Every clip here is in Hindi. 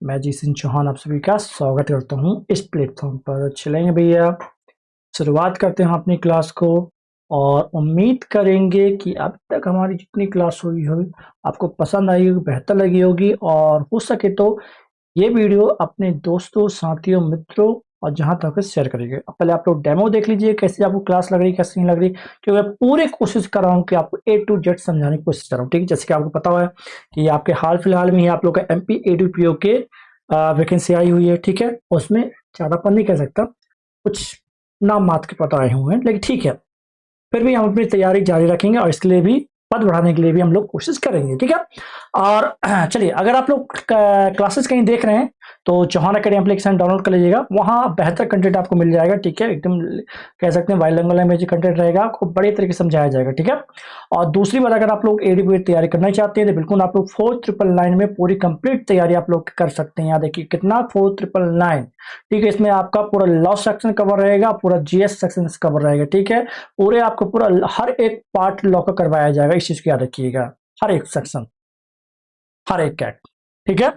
मैं जी सिंह चौहान आप सभी का स्वागत करता हूं इस प्लेटफॉर्म पर। चलेंगे भैया, शुरुआत करते हैं अपनी क्लास को और उम्मीद करेंगे कि अब तक हमारी जितनी क्लास हुई हो आपको पसंद आई होगी, बेहतर लगी होगी और हो सके तो ये वीडियो अपने दोस्तों, साथियों, मित्रों और जहां तक शेयर करिए। अब पहले आप लोग डेमो देख लीजिए कैसी आपको क्लास लग रही, कैसी नहीं लग रही, क्योंकि मैं पूरी कोशिश कर रहा हूँ कि आपको ए टू जेड समझाने की कोशिश कर रहा हूँ। ठीक है, जैसे कि आपको पता हुआ है कि आपके हाल फिलहाल में ही आप लोग का एमपी एडीपीओ के वैकेंसी आई हुई है। ठीक है, उसमें ज्यादा पढ़ नहीं कर सकता, कुछ नाम मात्र के पता आए हुए हैं, लेकिन ठीक है, फिर भी हम अपनी तैयारी जारी रखेंगे और इसके लिए भी पद बढ़ाने के लिए भी हम लोग कोशिश करेंगे। ठीक है, और चलिए, अगर आप लोग क्लासेस कहीं देख रहे हैं तो चौहान अकेडमी एप्लीकेशन डाउनलोड कर लीजिएगा, वहाँ बेहतर कंटेंट आपको मिल जाएगा। ठीक है, एकदम कह सकते हैं बाइलिंगुअल लैंग्वेज कंटेंट रहेगा, आपको बड़े तरीके से समझाया जाएगा। ठीक है, और दूसरी बात, अगर आप लोग एडीपी तैयारी करना चाहते हैं तो बिल्कुल आप लोग 4999 में पूरी कंप्लीट तैयारी आप लोग कर सकते हैं। यहाँ देखिए कितना 4999। ठीक है, इसमें आपका पूरा लॉ सेक्शन कवर रहेगा, पूरा जीएस सेक्शन कवर रहेगा। ठीक है, पूरे आपको पूरा हर एक पार्ट लॉ का करवाया जाएगा, इस चीज को याद रखिएगा, हर एक सेक्शन, हर एक कैट। ठीक है,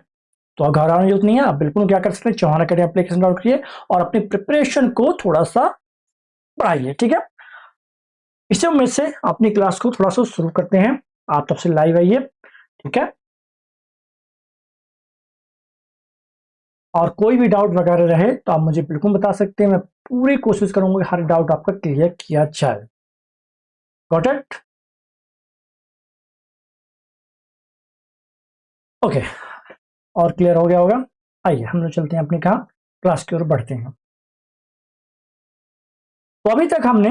तो घबराने की जरूरत नहीं है, आप बिल्कुल क्या कर सकते हैं, चौहान अकेडमी एप्लीकेशन डाउनलोड करिए और अपनी प्रिपरेशन को थोड़ा सा बढ़ाइए। ठीक है, इसी उम्मीद से अपनी क्लास को थोड़ा सा शुरू करते हैं। आप तब से लाइव आइए। ठीक है, और कोई भी डाउट वगैरह रहे तो आप मुझे बिल्कुल बता सकते हैं, मैं पूरी कोशिश करूंगा कि हर डाउट आपका क्लियर किया जाए। Got it? ओके, और क्लियर हो गया होगा। आइए हम लोग चलते हैं अपनी कहा क्लास की ओर बढ़ते हैं। तो अभी तक हमने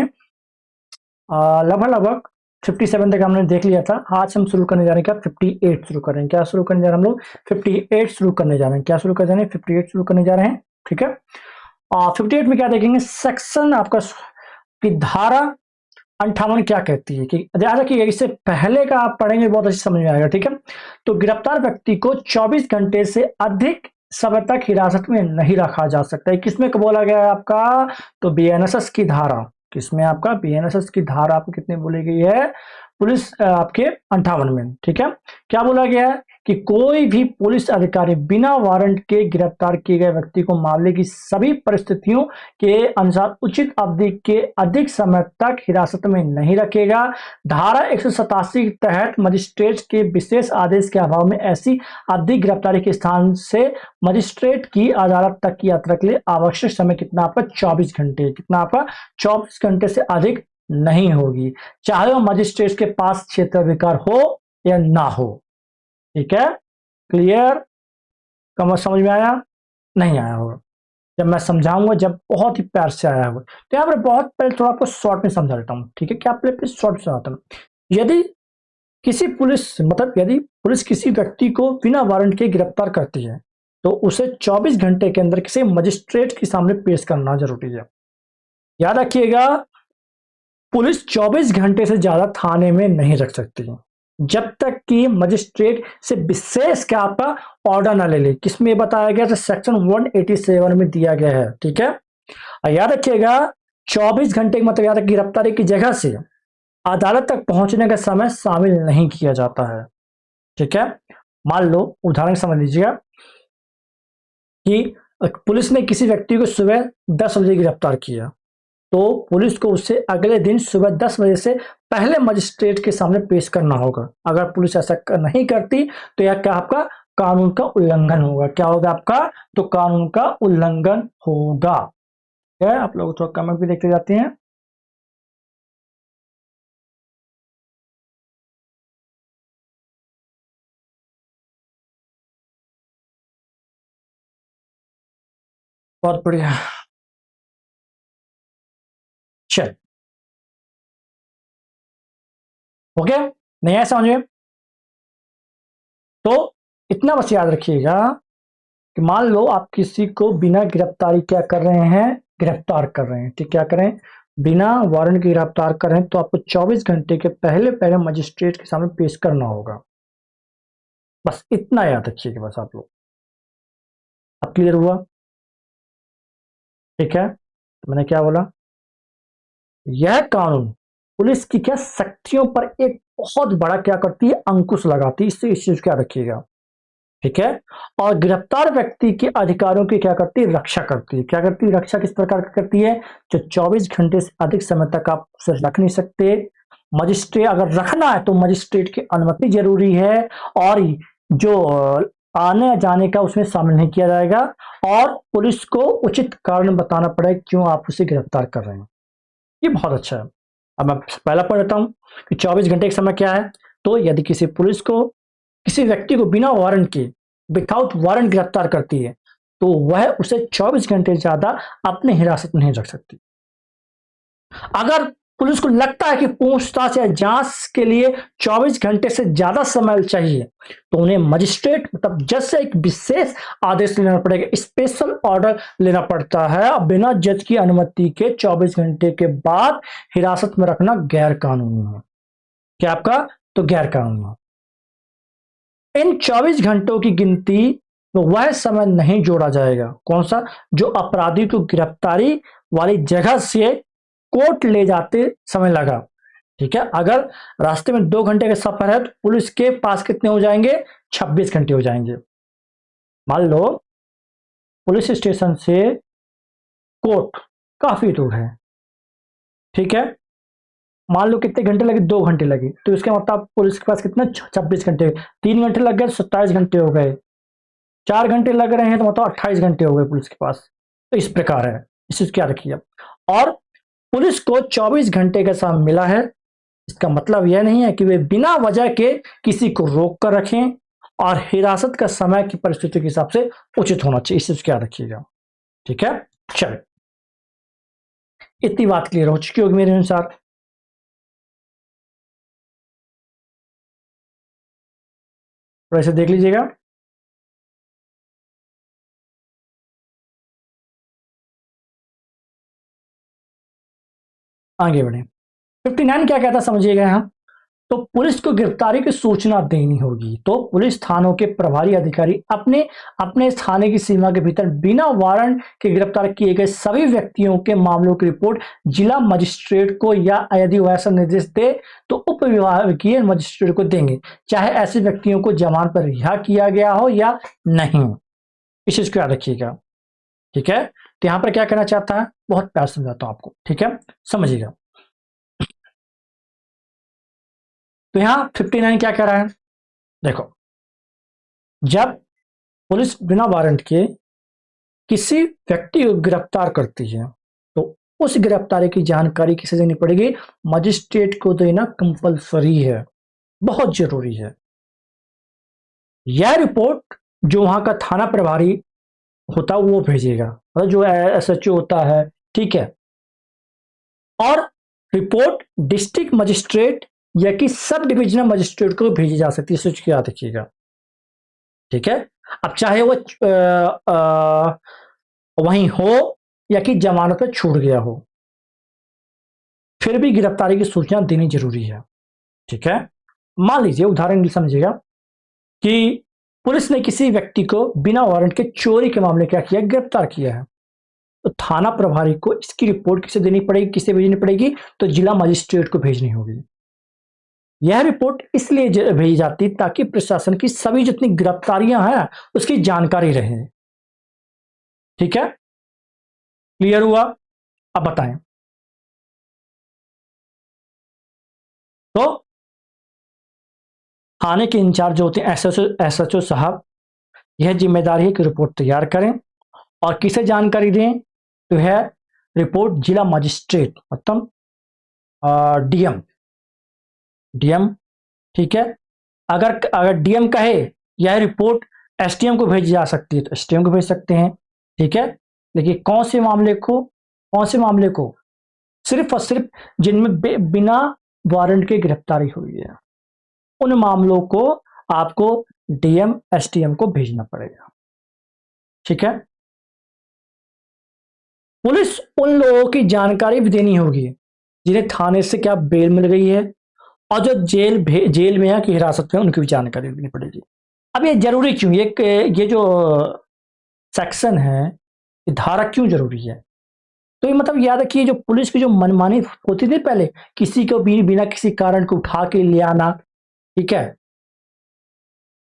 लगभग लगभग 57 तक हमने देख लिया था। आज हम शुरू करने जा रहे हैं क्या, 58 शुरू कर रहे हैं। क्या शुरू करने जा रहे हैं हम लोग, 58 शुरू करने जा रहे हैं। क्या शुरू कर रहे हैं, 58 शुरू करने जा रहे हैं। ठीक है, 58 में क्या देखेंगे, सेक्शन आपका की धारा 58 क्या कहती है, कि ध्यान रखिएगा, इससे पहले का आप पढ़ेंगे बहुत अच्छी समझ में आएगा। ठीक है, तो गिरफ्तार व्यक्ति को 24 घंटे से अधिक समय तक हिरासत में नहीं रखा जा सकता है। किसमें बोला गया है आपका, तो बीएनएसएस की धारा, किसमें आपका बीएनएसएस की धारा आपको कितने बोली गई है, पुलिस आपके 58 में। ठीक है, क्या बोला गया है कि कोई भी पुलिस अधिकारी बिना वारंट के गिरफ्तार किए गए व्यक्ति को मामले की सभी परिस्थितियों के अनुसार उचित अवधि के अधिक समय तक हिरासत में नहीं रखेगा। धारा 187 के तहत मजिस्ट्रेट के विशेष आदेश के अभाव में ऐसी अधिक गिरफ्तारी के स्थान से मजिस्ट्रेट की अदालत तक की यात्रा के लिए आवश्यक समय कितना आपका, 24 घंटे। कितना आपका, 24 घंटे से अधिक नहीं होगी, चाहे वो मजिस्ट्रेट के पास क्षेत्राधिकार हो या ना हो। ठीक है, क्लियर? कम समझ में आया, नहीं आया होगा, जब मैं समझाऊंगा, जब बहुत ही प्यार से आया होगा। तो यहाँ पर बहुत पहले थोड़ा आपको शॉर्ट में समझा देता हूँ। ठीक है, क्या पहले शॉर्ट में समझाता हूँ। यदि किसी पुलिस मतलब यदि पुलिस किसी व्यक्ति को बिना वारंट के गिरफ्तार करती है तो उसे 24 घंटे के अंदर किसी मजिस्ट्रेट के सामने पेश करना जरूरी है। याद रखिएगा, पुलिस 24 घंटे से ज्यादा थाने में नहीं रख सकती है जब तक कि मजिस्ट्रेट से विशेष क्या आपका ऑर्डर ना ले ले। किसमें बताया गया, तो सेक्शन 187 में दिया गया है। ठीक है, और याद रखिएगा 24 घंटे का मतलब याद रखिए गिरफ्तारी की जगह से अदालत तक पहुंचने का समय शामिल नहीं किया जाता है। ठीक है, मान लो उदाहरण समझ लीजिएगा कि पुलिस ने किसी व्यक्ति को सुबह 10 बजे गिरफ्तार किया, तो पुलिस को उसे अगले दिन सुबह 10 बजे से पहले मजिस्ट्रेट के सामने पेश करना होगा। अगर पुलिस ऐसा नहीं करती तो यह क्या आपका कानून का उल्लंघन होगा। क्या होगा आपका, तो कानून का उल्लंघन होगा। है, आप लोग थोड़ा कमेंट भी देखते जाते हैं। बहुत बढ़िया, चल ओके, नहीं है समझ में? तो इतना बस याद रखिएगा कि मान लो आप किसी को बिना गिरफ्तारी क्या कर रहे हैं, गिरफ्तार कर रहे हैं। ठीक, क्या करें, बिना वारंट के गिरफ्तार कर रहे हैं, तो आपको 24 घंटे के पहले पहले मजिस्ट्रेट के सामने पेश करना होगा। बस इतना याद रखिएगा बस आप लोग। अब क्लियर हुआ? ठीक है, तो मैंने क्या बोला, यह कानून पुलिस की क्या शक्तियों पर एक बहुत बड़ा क्या करती है, अंकुश लगाती है। इससे इस चीज क्या रखिएगा। ठीक है। और गिरफ्तार व्यक्ति के अधिकारों की क्या करती है, रक्षा करती है। क्या करती है, रक्षा किस प्रकार की करती है, जो 24 घंटे से अधिक समय तक आप उसे रख नहीं सकते। मजिस्ट्रेट अगर रखना है तो मजिस्ट्रेट की अनुमति जरूरी है, और जो आने जाने का उसमें शामिल नहीं किया जाएगा, और पुलिस को उचित कारण बताना पड़ेगा क्यों आप उसे गिरफ्तार कर रहे हैं। ये बहुत अच्छा है। अब मैं पहला पढ़ देता हूं कि 24 घंटे का समय क्या है। तो यदि किसी पुलिस को किसी व्यक्ति को बिना वारंट के, विदाउट वारंट गिरफ्तार करती है, तो वह उसे 24 घंटे ज्यादा अपने हिरासत में नहीं रख सकती। अगर पुलिस को लगता है कि पूछताछ या जांच के लिए 24 घंटे से ज्यादा समय चाहिए, तो उन्हें मजिस्ट्रेट मतलब जज से एक विशेष आदेश लेना पड़ेगा, स्पेशल ऑर्डर लेना पड़ता है। बिना जज की अनुमति के 24 घंटे के बाद हिरासत में रखना गैर कानूनी है। क्या आपका, तो गैर कानूनी है। इन 24 घंटों की गिनती तो वह समय नहीं जोड़ा जाएगा, कौन सा, जो अपराधी को गिरफ्तारी वाली जगह से कोर्ट ले जाते समय लगा। ठीक है। अगर रास्ते में 2 घंटे का सफर है तो पुलिस के पास कितने हो जाएंगे, 26 घंटे हो जाएंगे। मान लो पुलिस स्टेशन से कोर्ट काफी दूर है, ठीक है। मान लो कितने घंटे लगे, 2 घंटे लगे, तो इसके मतलब पुलिस के पास कितना, 26 घंटे। 3 घंटे लग गए, 27 घंटे हो गए। 4 घंटे लग रहे हैं तो मतलब 28 घंटे हो गए पुलिस के पास। तो इस प्रकार है, इस चीज क्या रखिए। और पुलिस को 24 घंटे का समय मिला है, इसका मतलब यह नहीं है कि वे बिना वजह के किसी को रोक कर रखें, और हिरासत का समय की परिस्थिति के हिसाब से उचित होना चाहिए। इस चीज क्या रखिएगा, ठीक है। चलो, इतनी बात क्लियर हो चुकी होगी मेरे अनुसार। तो ऐसे देख लीजिएगा। आगे बढ़े। 59 क्या कहता समझिएगा यहाँ। तो पुलिस को गिरफ्तारी की सूचना देनी होगी। तो पुलिस थानों के प्रभारी अधिकारी अपने अपने थाने की सीमा के भीतर बिना वारंट के गिरफ्तार किए गए सभी व्यक्तियों के मामलों की रिपोर्ट जिला मजिस्ट्रेट को, या यदि वैसा निर्देश दे तो उप विभागीय मजिस्ट्रेट को देंगे, चाहे ऐसे व्यक्तियों को जमानत पर रिहा किया गया हो या नहीं। इस चीज को याद रखिएगा, ठीक है। तो यहां पर क्या कहना चाहता है, बहुत प्यार समझाता हूं आपको, ठीक है, समझिएगा। तो यहां 59 क्या कह रहा है, देखो, जब पुलिस बिना वारंट के किसी व्यक्ति को गिरफ्तार करती है तो उस गिरफ्तारी की जानकारी किसे देनी पड़ेगी, मजिस्ट्रेट को देना कंपलसरी है, बहुत जरूरी है। यह रिपोर्ट जो वहां का थाना प्रभारी होता है वो भेजेगा, मतलब जो SHO होता है, ठीक है। और रिपोर्ट डिस्ट्रिक्ट मजिस्ट्रेट या कि सब डिविजनल मजिस्ट्रेट को भेजी जा सकती है, सोच के याद रखिएगा, ठीक है। अब चाहे वो वहीं हो या कि जमानत पर छूट गया हो, फिर भी गिरफ्तारी की सूचना देनी जरूरी है, ठीक है। मान लीजिए, उदाहरण समझिएगा कि पुलिस ने किसी व्यक्ति को बिना वारंट के चोरी के मामले क्या किया, गिरफ्तार किया है, तो थाना प्रभारी को इसकी रिपोर्ट किसे देनी पड़ेगी, किसे भेजनी पड़ेगी, तो जिला मजिस्ट्रेट को भेजनी होगी। यह रिपोर्ट इसलिए भेजी जाती ताकि प्रशासन की सभी जितनी गिरफ्तारियां हैं उसकी जानकारी रहे, ठीक है। क्लियर हुआ, अब बताएं। तो थाने के इंचार्ज जो होते हैं SHO साहब, यह जिम्मेदारी है कि रिपोर्ट तैयार करें और किसे जानकारी दें, तो है रिपोर्ट जिला मजिस्ट्रेट मतलब डीएम, ठीक है। अगर अगर डीएम कहे यह रिपोर्ट SDM को भेजी जा सकती है तो SDM को भेज सकते हैं, ठीक है। लेकिन कौन से मामले को, सिर्फ और सिर्फ जिनमें बिना वारंट के गिरफ्तारी हुई है, उन मामलों को आपको डीएम SDM को भेजना पड़ेगा, ठीक है। पुलिस उन लोगों की जानकारी भी देनी होगी जिन्हें थाने से क्या बेल मिल गई है, और जो जेल में है कि हिरासत में, उनकी भी जानकारी देनी पड़ेगी। अब ये जरूरी क्यों, ये जो सेक्शन है, ये धारा क्यों जरूरी है, तो ये मतलब याद रखिए, जो पुलिस की जो मनमानी होती थी पहले, किसी को भी बिना किसी कारण को उठा के ले आना, ठीक है,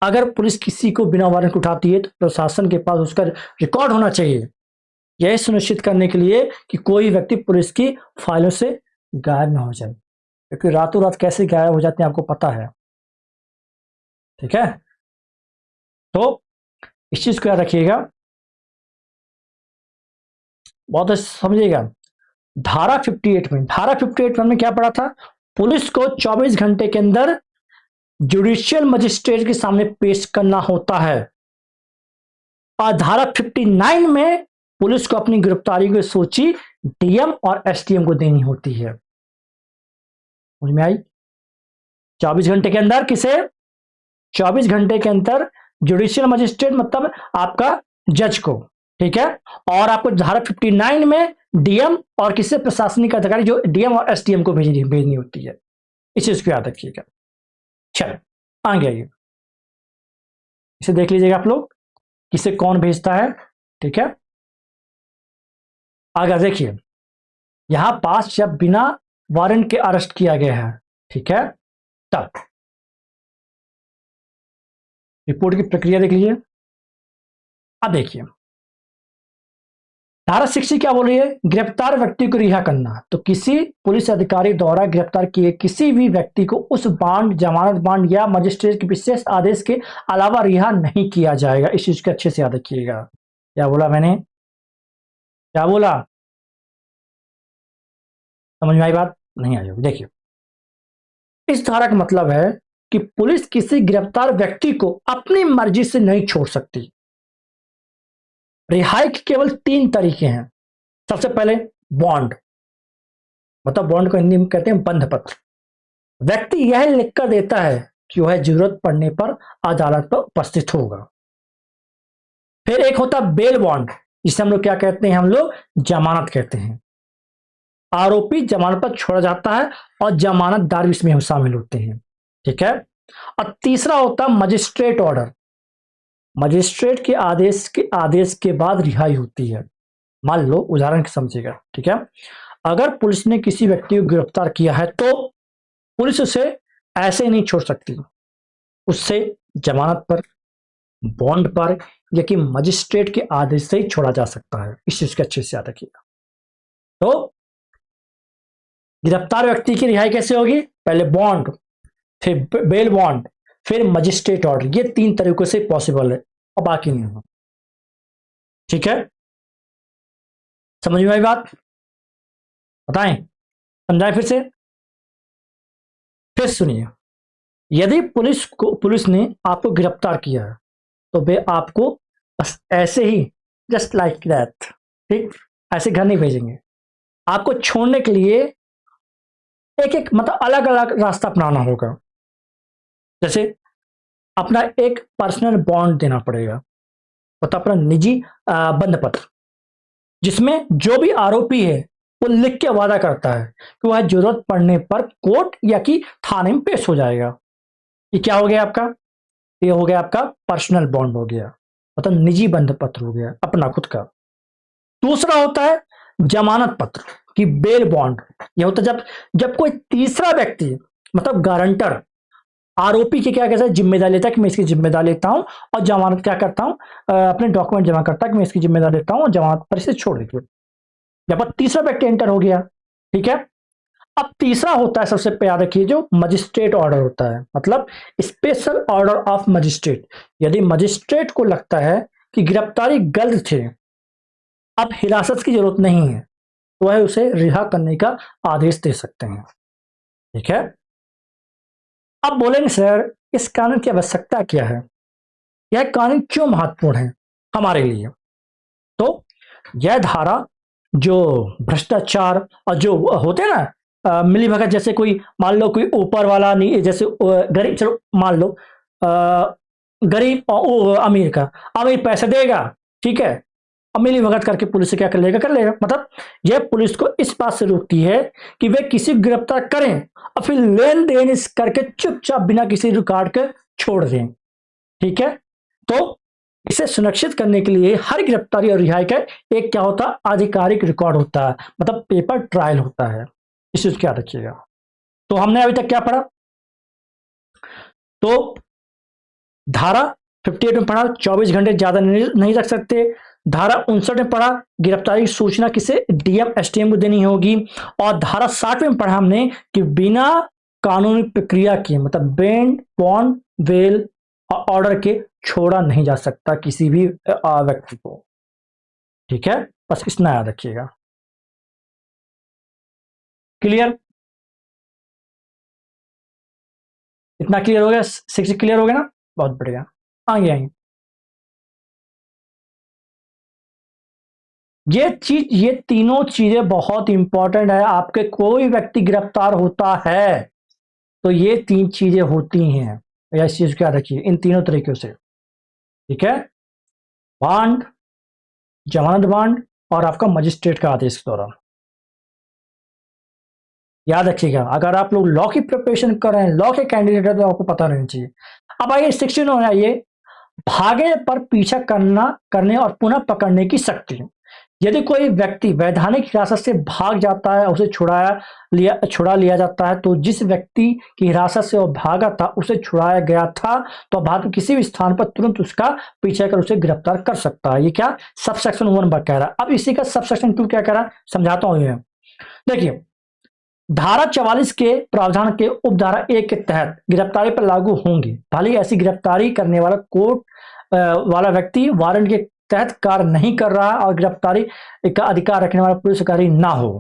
अगर पुलिस किसी को बिना वारंट उठाती है तो प्रशासन के पास उसका रिकॉर्ड होना चाहिए, यह सुनिश्चित करने के लिए कि कोई व्यक्ति पुलिस की फाइलों से गायब ना हो जाए, क्योंकि रातों रात कैसे गायब हो जाते हैं आपको पता है। ठीक है, तो इस चीज को याद रखिएगा, बहुत समझिएगा। धारा 58 में क्या पड़ा था? पुलिस को 24 घंटे के अंदर जुडिशियल मजिस्ट्रेट के सामने पेश करना होता है। और धारा 59 में पुलिस को अपनी गिरफ्तारी की सूची डीएम और एसडीएम को देनी होती है। समझ में आई? 24 घंटे के अंदर किसे? 24 घंटे के अंदर जुडिशियल मजिस्ट्रेट मतलब आपका जज को, ठीक है। और आपको धारा 59 में डीएम और किसी प्रशासनिक अधिकारी जो डीएम और एसडीएम को भेजनी होती है। इस चीज को याद रखिएगा। चलो आगे आइए, इसे देख लीजिएगा आप लोग, किसे कौन भेजता है। ठीक है, आगे देखिए, यहां पास जब बिना वारंट के अरेस्ट किया गया है, ठीक है, तब रिपोर्ट की प्रक्रिया देख लीजिए। अब देखिए धारा 60 क्या बोल रही है? गिरफ्तार व्यक्ति को रिहा करना। तो किसी पुलिस अधिकारी द्वारा गिरफ्तार किए किसी भी व्यक्ति को उस बांड, जमानत बांड या मजिस्ट्रेट के विशेष आदेश के अलावा रिहा नहीं किया जाएगा। इस चीज को अच्छे से याद रखिएगा। क्या बोला मैंने? क्या बोला? समझ में आई बात? नहीं आई होगी। देखिए, इस धारा का मतलब है कि पुलिस किसी गिरफ्तार व्यक्ति को अपनी मर्जी से नहीं छोड़ सकती। रिहाई के केवल 3 तरीके हैं। सबसे पहले बॉन्ड, मतलब बॉन्ड को हिंदी में कहते हैं बंध पत्र। व्यक्ति यह लिखकर देता है कि वह जरूरत पड़ने पर अदालत पर उपस्थित होगा। फिर एक होता बेल बॉन्ड, जिसे हम लोग क्या कहते हैं? हम लोग जमानत कहते हैं। आरोपी जमानत पर छोड़ा जाता है और जमानतदार इसमें शामिल होते हैं। ठीक है, और तीसरा होता है मजिस्ट्रेट ऑर्डर। मजिस्ट्रेट के आदेश के बाद रिहाई होती है। मान लो, उदाहरण समझिएगा, ठीक है, अगर पुलिस ने किसी व्यक्ति को गिरफ्तार किया है तो पुलिस उसे ऐसे नहीं छोड़ सकती, उससे जमानत पर, बॉन्ड पर या कि मजिस्ट्रेट के आदेश से ही छोड़ा जा सकता है। इस चीज को अच्छे से याद रखिएगा। तो गिरफ्तार व्यक्ति की रिहाई कैसे होगी? पहले बॉन्ड, फिर बेल बॉन्ड, फिर मजिस्ट्रेट ऑर्डर। ये 3 तरीकों से पॉसिबल है और बाकी नहीं होगा। ठीक है, समझ में आई बात? बताएं, समझाएं फिर से। फिर सुनिए, यदि पुलिस ने आपको गिरफ्तार किया है तो वे आपको बस ऐसे ही, जस्ट लाइक दैट, ठीक, ऐसे घर नहीं भेजेंगे। आपको छोड़ने के लिए एक एक मतलब अलग अलग रास्ता अपनाना होगा। जैसे अपना एक पर्सनल बॉन्ड देना पड़ेगा, मतलब अपना निजी बंध पत्र, जिसमें जो भी आरोपी है वो लिख के वादा करता है कि वह जरूरत पड़ने पर कोर्ट या कि थाने में पेश हो जाएगा। ये क्या हो गया आपका? ये हो गया आपका पर्सनल बॉन्ड हो गया, मतलब निजी बंध पत्र हो गया अपना खुद का। दूसरा होता है जमानत पत्र की बेल बॉन्ड। यह होता है जब जब कोई तीसरा व्यक्ति, मतलब गारंटर, आरोपी की क्या कहता है जिम्मेदारी लेता है कि मैं इसकी जिम्मेदारी लेता हूं और जमानत क्या करता हूं, अपने डॉक्यूमेंट जमा करता है कि मैं इसकी जिम्मेदारी लेता हूं और जमानत पर इसे छोड़ दीजिए। जब तीसरा व्यक्ति एंटर हो गया, ठीक है। अब तीसरा होता है, सबसे याद रखिए, जो मजिस्ट्रेट ऑर्डर होता है, मतलब स्पेशल ऑर्डर ऑफ मजिस्ट्रेट। यदि मजिस्ट्रेट को लगता है कि गिरफ्तारी गलत थे, अब हिरासत की जरूरत नहीं है, तो वह उसे रिहा करने का आदेश दे सकते हैं। ठीक है, अब बोलेंगे सर इस कानून की आवश्यकता क्या है, यह कानून क्यों महत्वपूर्ण है हमारे लिए? तो यह धारा जो भ्रष्टाचार और जो होते हैं ना मिली भगत, जैसे कोई मान लो कोई ऊपर वाला नहीं, जैसे गरीब, चलो मान लो गरीब और अमीर का, अमीर पैसे देगा, ठीक है, और मिली भगत करके पुलिस से क्या कर लेगा। मतलब यह पुलिस को इस बात से रोकती है कि वे किसी गिरफ्तार करें और फिर लेन देन इस करके चुपचाप बिना किसी रिकॉर्ड के छोड़ दें। ठीक है, तो इसे सुनिश्चित करने के लिए हर गिरफ्तारी और रिहाई का एक क्या होता है, आधिकारिक रिकॉर्ड होता है, मतलब पेपर ट्रायल होता है। इस चीज क्या रखिएगा। तो हमने अभी तक क्या पढ़ा? तो धारा 58 में पढ़ा 24 घंटे ज्यादा नहीं रख सकते। धारा 59 में पढ़ा गिरफ्तारी की सूचना किसे डीएम एसटीएम को देनी होगी। और धारा 60 में पढ़ा हमने कि बिना कानूनी प्रक्रिया के मतलब बेंड बॉन्ड बेल ऑर्डर के छोड़ा नहीं जा सकता किसी भी व्यक्ति को। ठीक है, बस इतना याद रखिएगा। क्लियर, इतना क्लियर हो गया, 6 क्लियर हो गया ना, बहुत बढ़िया। आगे आएंगे, ये तीनों चीजें बहुत इंपॉर्टेंट है। आपके कोई व्यक्ति गिरफ्तार होता है तो ये 3 चीजें होती हैं, या इस चीज को याद रखिए इन तीनों तरीकों से। ठीक है, बांड, जमानत बांड और आपका मजिस्ट्रेट का आदेश के दौरान। याद रखिएगा, अगर आप लोग लॉ की प्रिपरेशन कर रहे हैं, लॉ के कैंडिडेट है, तो आपको पता रहना चाहिए। अब आइए 16 में आइए, भागे पर पीछा करने और पुनः पकड़ने की शक्ति। यदि कोई व्यक्ति वैधानिक हिरासत से भाग जाता है, उसे छुड़ा लिया जाता है, तो जिस व्यक्ति की हिरासत से वो भागा था उसे छुड़ाया गया था, तो भारत में किसी भी स्थान पर तुरंत उसका पीछा कर उसे गिरफ्तार कर सकता है। ये क्या सबसेक्शन 1 कह रहा है। अब इसी का सबसेक्शन 2 क्या कह रहा है, समझाता हूं। ये देखिए, धारा 44 के प्रावधान के उपधारा 1 के तहत गिरफ्तारी पर लागू होंगी, भले ही ऐसी गिरफ्तारी करने वाला कोर्ट वाला व्यक्ति वारंट के तहत कार्य नहीं कर रहा और गिरफ्तारी का अधिकार रखने वाला पुलिस अधिकारी ना हो।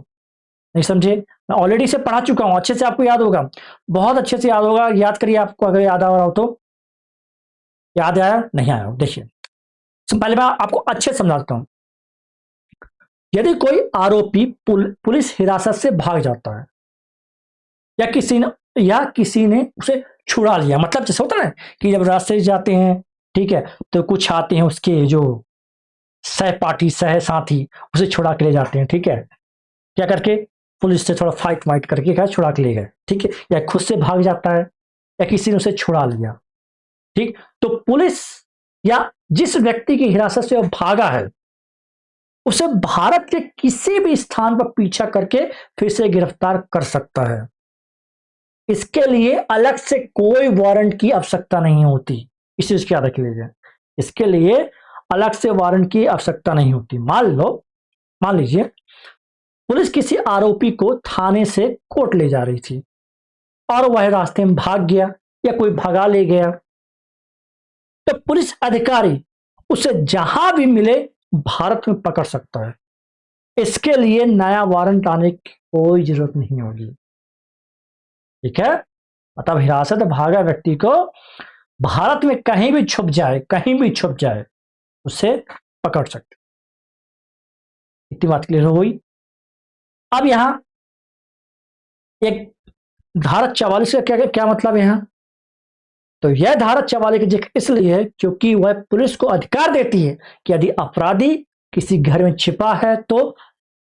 नहीं समझे, मैं ऑलरेडी से पढ़ा चुका हूं, अच्छे से आपको याद होगा, बहुत अच्छे से याद होगा। याद करिए, आपको अगर याद आ रहा हो तो। याद आया नहीं आया, देखिए पहले मैं आपको अच्छे से समझाता हूं। यदि कोई आरोपी पुलिस हिरासत से भाग जाता है या किसी ने उसे छुड़ा लिया, मतलब जैसे होता है ना कि जब रास्ते से जाते हैं, ठीक है, तो कुछ आते हैं उसके जो सहपाठी सह साथी, उसे छुड़ा के ले जाते हैं। ठीक है, क्या करके, पुलिस से थोड़ा फाइट वाइट करके क्या छुड़ा के ले गए। ठीक है, या खुद से भाग जाता है या किसी ने उसे छुड़ा लिया। ठीक, तो पुलिस या जिस व्यक्ति की हिरासत से वो भागा है उसे भारत के किसी भी स्थान पर पीछा करके फिर से गिरफ्तार कर सकता है। इसके लिए अलग से कोई वारंट की आवश्यकता नहीं होती, इस चीज की याद रख लीजिए। इसके लिए अलग से वारंट की आवश्यकता नहीं होती। मान लीजिए पुलिस किसी आरोपी को थाने से कोर्ट ले जा रही थी और वह रास्ते में भाग गया या कोई भगा ले गया, तो पुलिस अधिकारी उसे जहां भी मिले भारत में पकड़ सकता है। इसके लिए नया वारंट आने की कोई जरूरत नहीं होगी। ठीक है, मतलब हिरासत में भागा व्यक्ति को भारत में कहीं भी छुप जाए उसे पकड़ सकते। इतनी बात क्लियर हो गई। अब यहां एक धारा 44 का क्या मतलब है यहां, तो यह धारा 44 का जिक्र इसलिए है क्योंकि वह पुलिस को अधिकार देती है कि यदि अपराधी किसी घर में छिपा है तो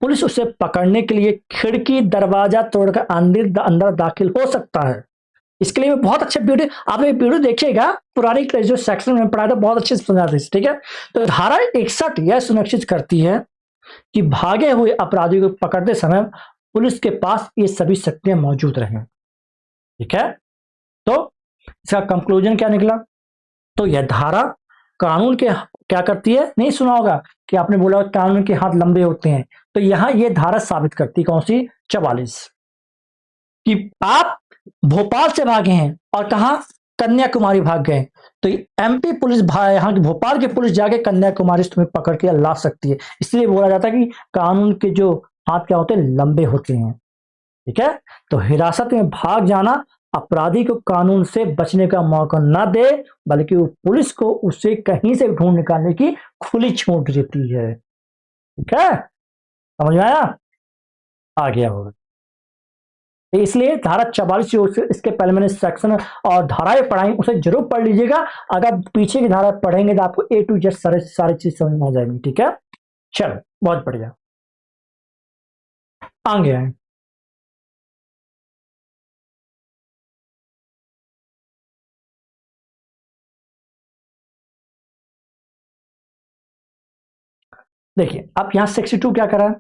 पुलिस उसे पकड़ने के लिए खिड़की दरवाजा तोड़कर अंदर दाखिल हो सकता है। इसके लिए बहुत अच्छे वीडियो, आपने वीडियो देखिएगा, पुरानी जो सेक्शन में पढ़ाया था बहुत अच्छे से समझाते हैं। ठीक है, तो धारा 61 यह सुनिश्चित करती है कि भागे हुए अपराधी को पकड़ते समय पुलिस के पास ये सभी शक्तियां मौजूद रहें। ठीक है, तो इसका कंक्लूजन क्या निकला, तो यह धारा कानून के क्या करती है, नहीं सुना होगा कि आपने बोला कानून के हाथ लंबे होते हैं, तो यहां यह धारा साबित करती कौन सी, 44, कि आप भोपाल से भागे हैं और कहा कन्याकुमारी भाग गए, तो एमपी पुलिस यहाँ की भोपाल की पुलिस जाके कन्याकुमारी से तुम्हें पकड़ के ला सकती है। इसलिए बोला जाता है कि कानून के जो हाथ क्या होते हैं, लंबे होते हैं। ठीक है, तो हिरासत में भाग जाना अपराधी को कानून से बचने का मौका न दे, बल्कि वो पुलिस को उसे कहीं से ढूंढ निकालने की खुली छूट देती है। ठीक है, समझ में आया, आ गया होगा। इसलिए धारा 44 जो इसके पहले मैंने सेक्शन और धाराएं पढ़ाई उसे जरूर पढ़ लीजिएगा। अगर पीछे की धारा पढ़ेंगे तो आपको A to Z सारी चीज समझ में आ जाएगी। ठीक है, चलो बहुत बढ़िया, आगे आए। देखिए अब यहां 62 क्या करा है,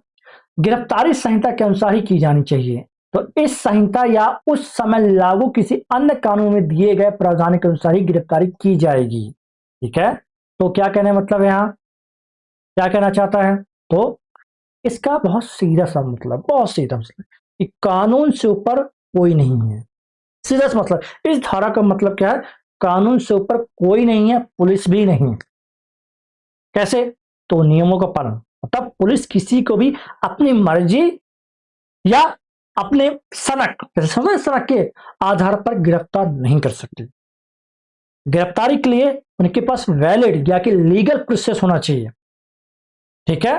गिरफ्तारी संहिता के अनुसार ही की जानी चाहिए। तो इस संहिता या उस समय लागू किसी अन्य कानून में दिए गए प्रावधान के अनुसार ही गिरफ्तारी की जाएगी। ठीक है, तो क्या कहने मतलब यहां क्या कहना चाहता है, तो इसका बहुत सीधा सा मतलब, बहुत सीधा मतलब कि कानून से ऊपर कोई नहीं है। सीधा सा मतलब, इस धारा का मतलब क्या है, कानून से ऊपर कोई नहीं है, पुलिस भी नहीं। कैसे, तो नियमों का पालन, मतलब पुलिस किसी को भी अपनी मर्जी या अपने सनक, समझ सनक के आधार पर गिरफ्तार नहीं कर सकती। गिरफ्तारी के लिए उनके पास वैलिड या कि लीगल प्रोसेस होना चाहिए। ठीक है,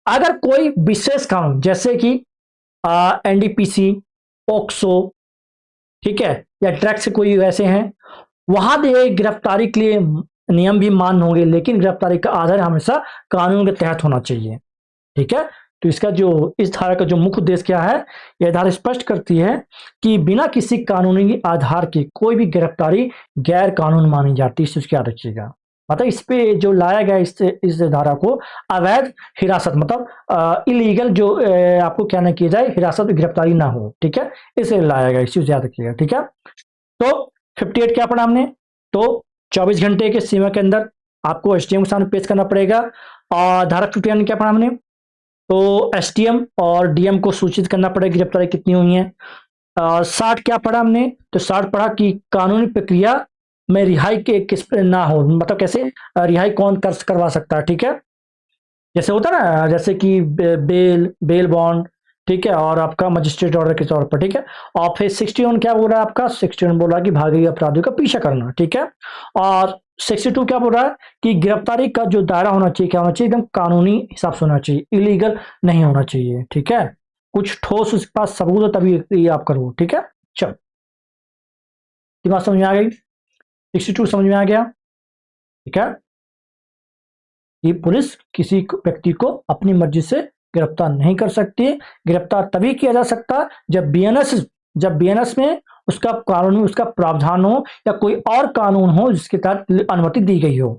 अगर कोई विशेष कानून जैसे कि एनडीपीसी, पोक्सो, ठीक है, या ड्रग्स से कोई ऐसे हैं, वहां दिए गिरफ्तारी के लिए नियम भी मान होंगे, लेकिन गिरफ्तारी का आधार हमेशा कानून के तहत होना चाहिए। ठीक है, तो इसका जो इस धारा का जो मुख्य उद्देश्य क्या है, यह धारा स्पष्ट करती है कि बिना किसी कानूनी आधार के कोई भी गिरफ्तारी गैर कानून मानी जाती है। इसको याद रखिएगा, मतलब इस पे जो लाया गया इस धारा को अवैध हिरासत, मतलब इलीगल जो आपको क्या ना किया जाए, हिरासत में गिरफ्तारी ना हो। ठीक है, इसे लाया गया, इस चीज याद रखिएगा। ठीक है, तो 58 क्या पढ़ा हमने, तो 24 घंटे के सीमा के अंदर आपको एसटीएम के सामने पेश करना पड़ेगा। और धारा 51 क्या पढ़ा हमने, तो एसटीएम और डीएम को सूचित करना पड़ेगा गिरफ्तारी कितनी हुई है। 60 क्या पढ़ा हमने, तो 60 पढ़ा कि कानूनी प्रक्रिया में रिहाई के किस ना हो, मतलब कैसे रिहाई कौन करवा सकता है। ठीक है, जैसे होता है ना, जैसे कि बेल बॉन्ड, ठीक है, और आपका मजिस्ट्रेट ऑर्डर के तौर पर। ठीक है, और फिर 61 क्या बोल रहा है आपका, 61 बोल रहा है कि भागी अपराधियों का पीछा करना। ठीक है, और 62 क्या बोल रहा है कि गिरफ्तारी का जो दायरा होना चाहिए, क्या होना चाहिए, एकदम कानूनी हिसाब से होना चाहिए, इलीगल नहीं होना चाहिए। ठीक है, कुछ ठोस उसके पास सबूत हो तभी ये आप करो। ठीक है, चलो, ये बात समझ में आ गई, 62 समझ में आ गया। ठीक है, कि पुलिस किसी व्यक्ति को अपनी मर्जी से गिरफ्तार नहीं कर सकती है। गिरफ्तार तभी किया जा सकता है जब बीएनएस में उसका कानूनी उसका प्रावधान हो या कोई और कानून हो जिसके तहत अनुमति दी गई हो।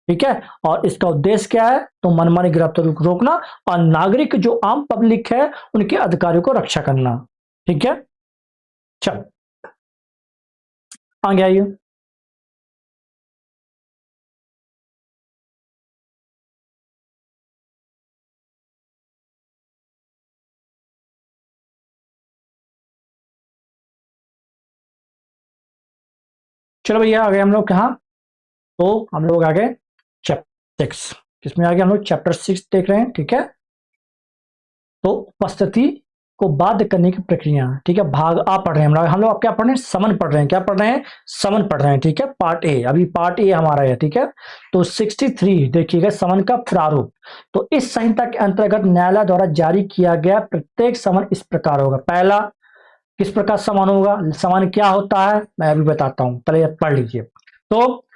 ठीक है, और इसका उद्देश्य क्या है, तो मनमानी गिरफ्तारी को रोकना और नागरिक जो आम पब्लिक है उनके अधिकारों को रक्षा करना। ठीक है, चलो आगे आइए। चलो भैया आ गए हम लोग कहाँ, तो हम लोग आ गए चैप्टर 6, किसमें आ गए हम लोग, चैप्टर 6 देख रहे हैं। ठीक है, तो उपस्थिति को बाध्य करने की प्रक्रिया। ठीक है, भाग आ पढ़ रहे हैं हम लोग क्या पढ़ रहे हैं, समन पढ़ रहे हैं, क्या पढ़ रहे हैं, समन पढ़ रहे हैं। ठीक है, पार्ट ए, अभी पार्ट ए हमारा है। ठीक है, तो 63 देखिएगा, समन का प्रारूप। तो इस संहिता के अंतर्गत न्यायालय द्वारा जारी किया गया प्रत्येक समन इस प्रकार होगा। पहला, किस प्रकार समन होगा, समन क्या होता है मैं अभी बताता हूं, पहले पढ़ लीजिए। तो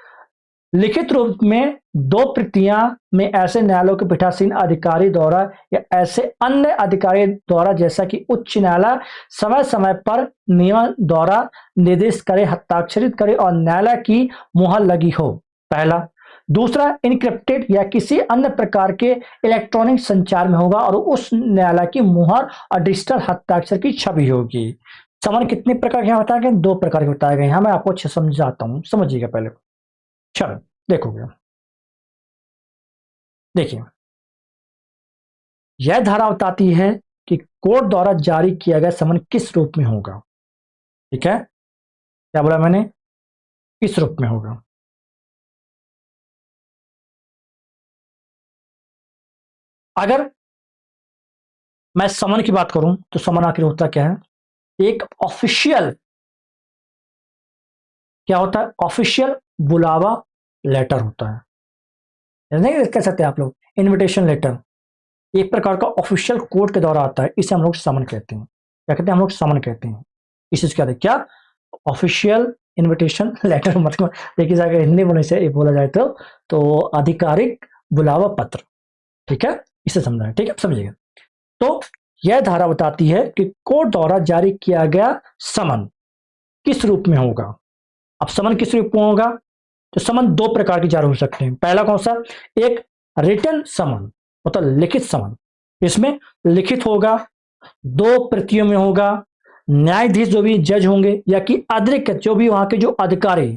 लिखित रूप में दो प्रतियां में ऐसे न्यायालयों के पीठासीन अधिकारी द्वारा या ऐसे अन्य अधिकारी द्वारा, जैसा कि उच्च न्यायालय समय समय पर नियम द्वारा निर्देश करे, हस्ताक्षरित करे और न्यायालय की मुहर लगी हो। पहला। दूसरा, इनक्रिप्टेड या किसी अन्य प्रकार के इलेक्ट्रॉनिक संचार में होगा और उस न्यायालय की मुहर और डिजिटल हस्ताक्षर की छवि होगी। समन कितने प्रकार के बताए गए, दो प्रकार के बताए गए हैं, मैं आपको अच्छे समझाता हूं, समझिएगा पहले। चलो देखोगे, देखिए, यह धारा बताती है कि कोर्ट द्वारा जारी किया गया समन किस रूप में होगा। ठीक है, क्या बोला मैंने, किस रूप में होगा। अगर मैं समन की बात करूं तो समन आखिर होता क्या है, एक ऑफिशियल, क्या होता है, ऑफिशियल बुलावा लेटर होता है, नहीं कह सकते आप लोग, इनविटेशन लेटर, एक प्रकार का ऑफिशियल कोर्ट के द्वारा आता है, इसे हम लोग समन कहते हैं। क्या कहते हैं, हम लोग समन कहते हैं। इस चीज क्या ऑफिशियल इनविटेशन लेटर, मतलब देखिए जाकर हिंदी बोलने से बोला जाए तो आधिकारिक बुलावा पत्र। ठीक है, इसे समझना है। ठीक है, समझिएगा। तो यह धारा बताती है कि कोर्ट द्वारा जारी किया गया समन किस रूप में होगा। अब समन किस रूप में होगा, तो समन दो प्रकार के जारी हो सकते हैं। पहला कौन सा, एक रिटन समन, मतलब लिखित समन, इसमें लिखित होगा, 2 प्रतियों में होगा, न्यायाधीश जो भी जज होंगे या कि अतिरिक्त जो भी वहां के जो अधिकारी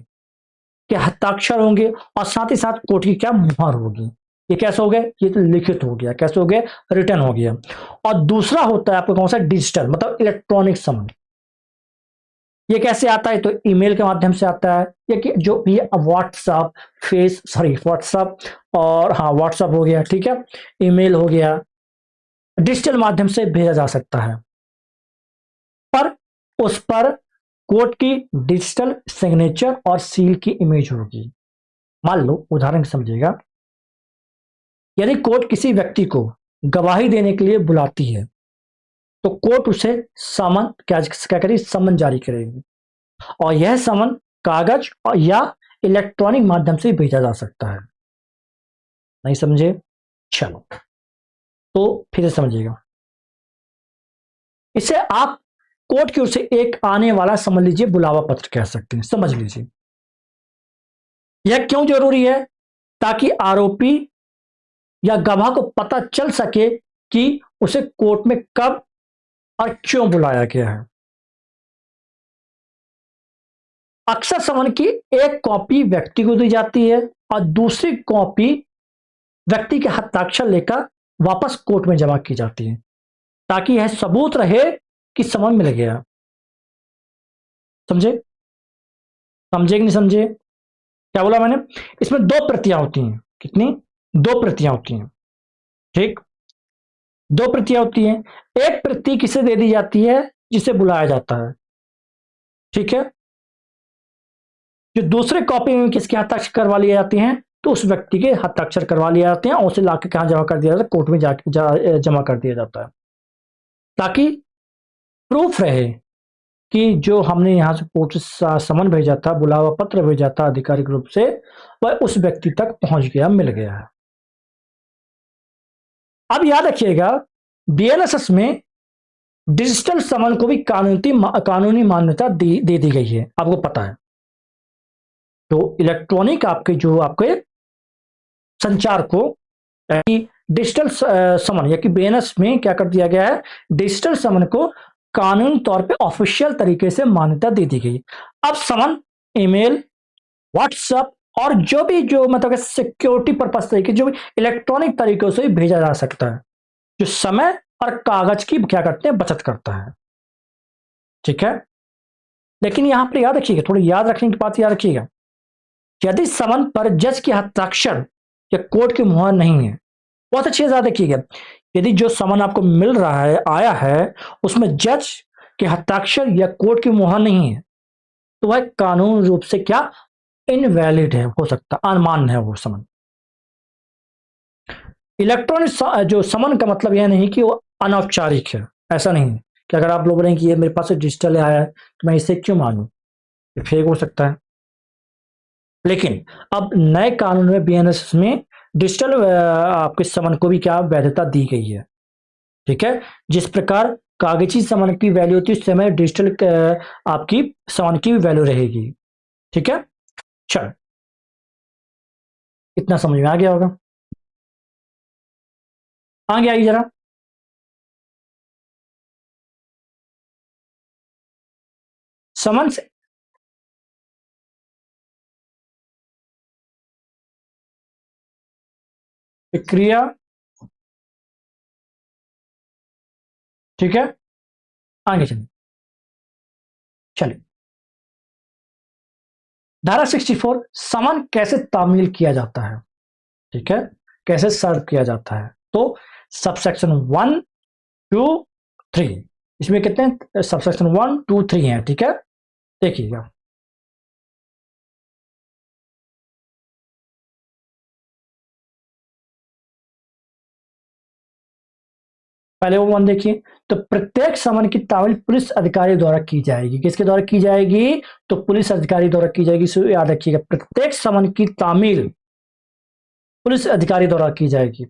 के हस्ताक्षर होंगे, और साथ ही साथ कोर्ट की क्या मुहर होगी। ये कैसे हो गया, ये तो लिखित हो गया, कैसे हो गया, रिटर्न हो गया। और दूसरा होता है आपको कौन सा, डिजिटल, मतलब इलेक्ट्रॉनिक समन। ये कैसे आता है, तो ईमेल के माध्यम से आता है, या कि जो भी व्हाट्सएप व्हाट्सएप, और हाँ व्हाट्सएप हो गया, ठीक है, ईमेल हो गया, डिजिटल माध्यम से भेजा जा सकता है। पर उस पर कोर्ट की डिजिटल सिग्नेचर और सील की इमेज होगी। मान लो उदाहरण समझिएगा, यदि कोर्ट किसी व्यक्ति को गवाही देने के लिए बुलाती है तो कोर्ट उसे समन क्या करेगी, समन जारी करेगी, और यह समन कागज या इलेक्ट्रॉनिक माध्यम से भेजा जा सकता है। नहीं समझे, चलो तो फिर से समझिएगा। इसे आप कोर्ट की ओर से एक आने वाला समझ लीजिए बुलावा पत्र कह सकते हैं, समझ लीजिए। यह क्यों जरूरी है, ताकि आरोपी या गवाह को पता चल सके कि उसे कोर्ट में कब और क्यों बुलाया गया है। अक्सर समन की एक कॉपी व्यक्ति को दी जाती है और दूसरी कॉपी व्यक्ति के हस्ताक्षर लेकर वापस कोर्ट में जमा की जाती है, ताकि यह सबूत रहे कि समन मिल गया। समझे, समझे कि नहीं समझे, क्या बोला मैंने, इसमें 2 प्रतियां होती हैं। कितनी, 2 प्रतियां होती हैं, ठीक, 2 प्रतियां होती हैं। एक प्रति किसे दे दी जाती है, जिसे बुलाया जाता है, ठीक है। जो दूसरे कॉपी में किसके हस्ताक्षर करवा लिए जाते हैं, तो उस व्यक्ति के हस्ताक्षर करवा लिए जाते हैं और उसे लाके कहां जमा कर दिया जाता है, कोर्ट में जमा कर दिया जाता है, ताकि प्रूफ रहे कि जो हमने यहां से कोर्ट समन भेजा था, बुलावा पत्र भेजा था आधिकारिक रूप से, वह उस व्यक्ति तक पहुंच गया, मिल गया है। अब याद रखिएगा, बीएनएसएस में डिजिटल समन को भी कानूनी मान्यता दे दी गई है, आपको पता है। तो इलेक्ट्रॉनिक आपके जो आपके संचार को डिजिटल समन या कि बीएनएस में क्या कर दिया गया है, डिजिटल समन को कानूनी तौर पे ऑफिशियल तरीके से मान्यता दे दी गई। अब समन ईमेल, व्हाट्सएप और जो मतलब सिक्योरिटी पर्पस तरीके, जो भी इलेक्ट्रॉनिक तरीकों से भेजा जा सकता है, जो समय और कागज की क्या करते हैं, बचत करता है, ठीक है। लेकिन यहां पर याद रखिएगा, थोड़ी याद रखने की बात याद रखिएगा, यदि समन पर जज के हस्ताक्षर या कोर्ट की मुहर नहीं है, बहुत अच्छे से याद रखिएगा, यदि जो समन आपको मिल रहा है, आया है, उसमें जज के हस्ताक्षर या कोर्ट की मुहर नहीं है, तो वह कानून रूप से क्या, इनवैलिड है, हो सकता अमान्य है वो समन। इलेक्ट्रॉनिक जो समन का मतलब यह नहीं कि वो अनौपचारिक है, ऐसा नहीं है कि अगर आप लोग बोलें कि ये मेरे पास डिजिटल आया है तो मैं इसे क्यों मानूं, ये फेक हो सकता है। लेकिन अब नए कानून में बीएनएस में डिजिटल आपके समन को भी क्या वैधता दी गई है, ठीक है। जिस प्रकार कागजी समन की वैल्यू होती है, उस समय डिजिटल आपकी समन की वैल्यू रहेगी, ठीक है। चल, इतना समझ में आ गया होगा, आगे आइए जरा। समन से क्रिया, ठीक है, आगे चलिए। चलिए, धारा 64, समन कैसे तामील किया जाता है, ठीक है, कैसे सर्व किया जाता है। तो सबसेक्शन 1, 2, 3, इसमें कितने सबसेक्शन 1, 2, 3 है, ठीक है। देखिएगा, पहले वो 1 देखिए, तो प्रत्येक समन की तामील पुलिस अधिकारी द्वारा की जाएगी। किसके द्वारा की जाएगी, तो पुलिस अधिकारी द्वारा की जाएगी। सो याद रखिएगा, प्रत्येक समन की तामील पुलिस अधिकारी द्वारा की जाएगी,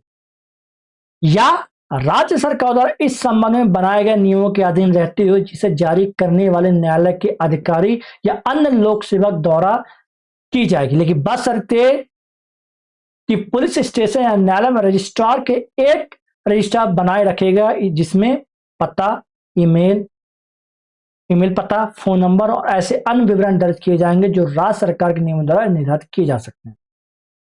या राज्य सरकार द्वारा इस संबंध में बनाए गए नियमों के अधीन रहते हुए जिसे जारी करने वाले न्यायालय के अधिकारी या अन्य लोक सेवक द्वारा की जाएगी। लेकिन बशर्ते कि पुलिस स्टेशन या न्यायालय में रजिस्ट्रार के एक रजिस्ट्रार बनाए रखेगा, जिसमें पता, ईमेल पता, फोन नंबर और ऐसे अन्य विवरण दर्ज किए जाएंगे जो राज्य सरकार के नियमों द्वारा निर्धारित किए जा सकते हैं।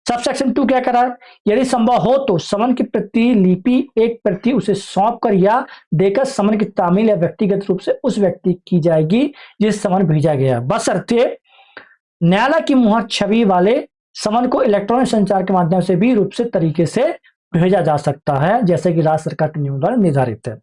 सबसेक्शन 2 क्या करा है, यदि संभव हो तो समन की प्रतिलिपि एक प्रति उसे सौंप कर या देकर समन की तामील या व्यक्तिगत रूप से उस व्यक्ति की जाएगी जिस समन भेजा गया, बशर्ते न्यायालय की मुहर छवि वाले समन को इलेक्ट्रॉनिक संचार के माध्यम से भी रूप से तरीके से भेजा जा सकता है, जैसे कि राज्य सरकार के नियमों द्वारा निर्धारित है।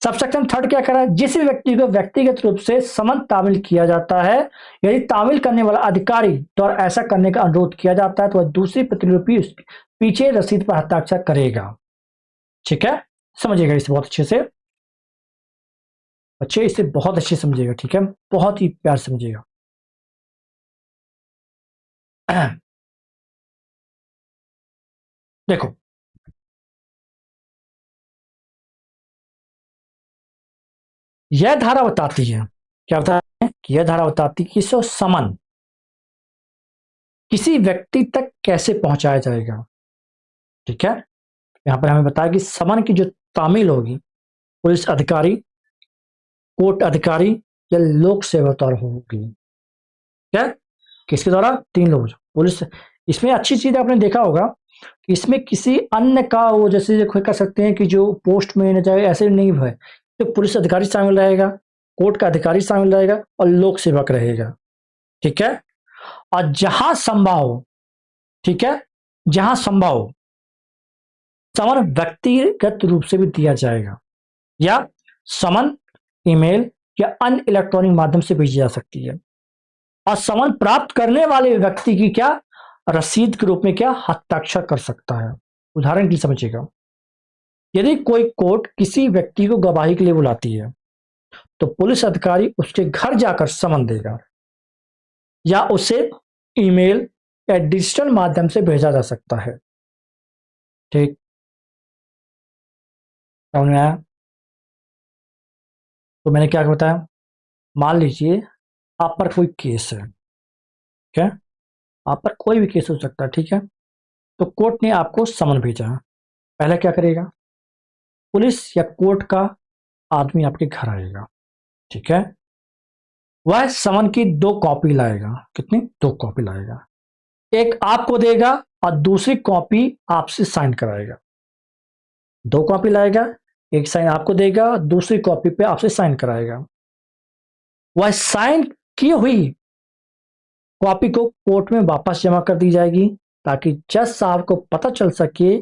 सबसेक्शन 3 क्या करा है, जिस भी व्यक्ति को व्यक्तिगत रूप से समन तामील किया जाता है, यदि तामील करने वाला अधिकारी द्वारा ऐसा करने का अनुरोध किया जाता है तो वह दूसरी प्रतिलिपि पीछे रसीद पर हस्ताक्षर करेगा। ठीक है, समझिएगा इसे बहुत अच्छे से, इसे बहुत अच्छे समझिएगा। ठीक है, बहुत ही प्यार समझिएगा। देखो, यह धारा बताती है, क्या बताती है कि यह धारा बताती है कि समन किसी व्यक्ति तक कैसे पहुंचाया जाएगा। ठीक है, यहां पर हमें बताया कि समन की जो तामील होगी पुलिस अधिकारी, कोर्ट अधिकारी या लोक सेवक द्वारा होगी। क्या, किसके द्वारा? 3 लोग, पुलिस। इसमें अच्छी चीज आपने देखा होगा कि इसमें किसी अन्य का वो जैसे कह सकते हैं कि जो पोस्टमैन चाहे ऐसे नहीं है, तो पुलिस अधिकारी शामिल रहेगा, कोर्ट का अधिकारी शामिल रहेगा और लोक सेवक रहेगा। ठीक है, और जहां संभव, ठीक है, जहां संभव समन व्यक्तिगत रूप से भी दिया जाएगा या समन ईमेल या अन्य इलेक्ट्रॉनिक माध्यम से भेजी जा सकती है, और समन प्राप्त करने वाले व्यक्ति की क्या रसीद के रूप में क्या हस्ताक्षर कर सकता है। उदाहरण के लिए समझिएगा, यदि कोई कोर्ट किसी व्यक्ति को गवाही के लिए बुलाती है तो पुलिस अधिकारी उसके घर जाकर समन देगा या उसे ईमेल या डिजिटल माध्यम से भेजा जा सकता है। ठीक, समझ में आया? तो मैंने क्या बताया, मान लीजिए आप पर कोई केस है, ठीक है, आप पर कोई भी केस हो सकता है। ठीक है, तो कोर्ट ने आपको समन भेजा, पहले क्या करेगा, पुलिस या कोर्ट का आदमी आपके घर आएगा। ठीक है, वह समन की 2 कॉपी लाएगा। कितनी? 2 कॉपी लाएगा, एक आपको देगा और दूसरी कॉपी आपसे साइन कराएगा। 2 कॉपी लाएगा, एक साइन आपको देगा, दूसरी कॉपी पे आपसे साइन कराएगा। वह साइन की हुई कॉपी को कोर्ट में वापस जमा कर दी जाएगी ताकि जज साहब को पता चल सके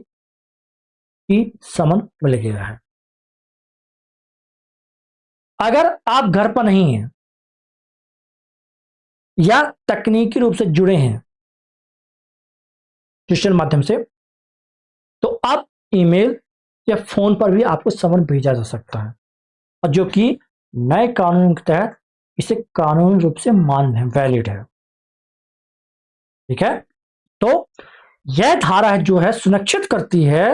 कि समन मिल गया है। अगर आप घर पर नहीं हैं या तकनीकी रूप से जुड़े हैं डिजिटल माध्यम से, तो आप ईमेल या फोन पर भी आपको समन भेजा जा सकता है, और जो कि नए कानून के तहत इसे कानूनी रूप से मान्य है, वैलिड है। ठीक है, तो यह धारा जो है सुनिश्चित करती है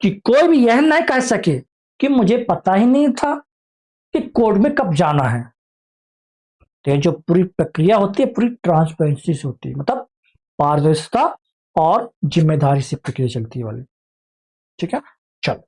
कि कोई भी यह नहीं कह सके कि मुझे पता ही नहीं था कि कोर्ट में कब जाना है। तो जो पूरी प्रक्रिया होती है पूरी ट्रांसपेरेंसी से होती है, मतलब पारदर्शिता और जिम्मेदारी से प्रक्रिया चलती है वाली। ठीक है, चलो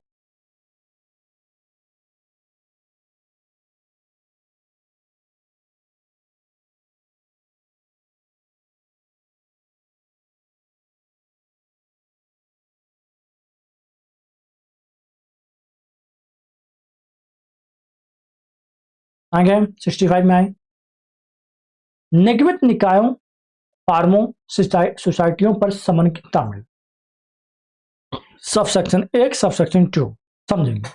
आगे 65 में आए, निगमित निकायों, फार्मों, सोसाइटियों पर समन की तामील। सब सेक्शन 1 सब सेक्शन 2 समझेंगे।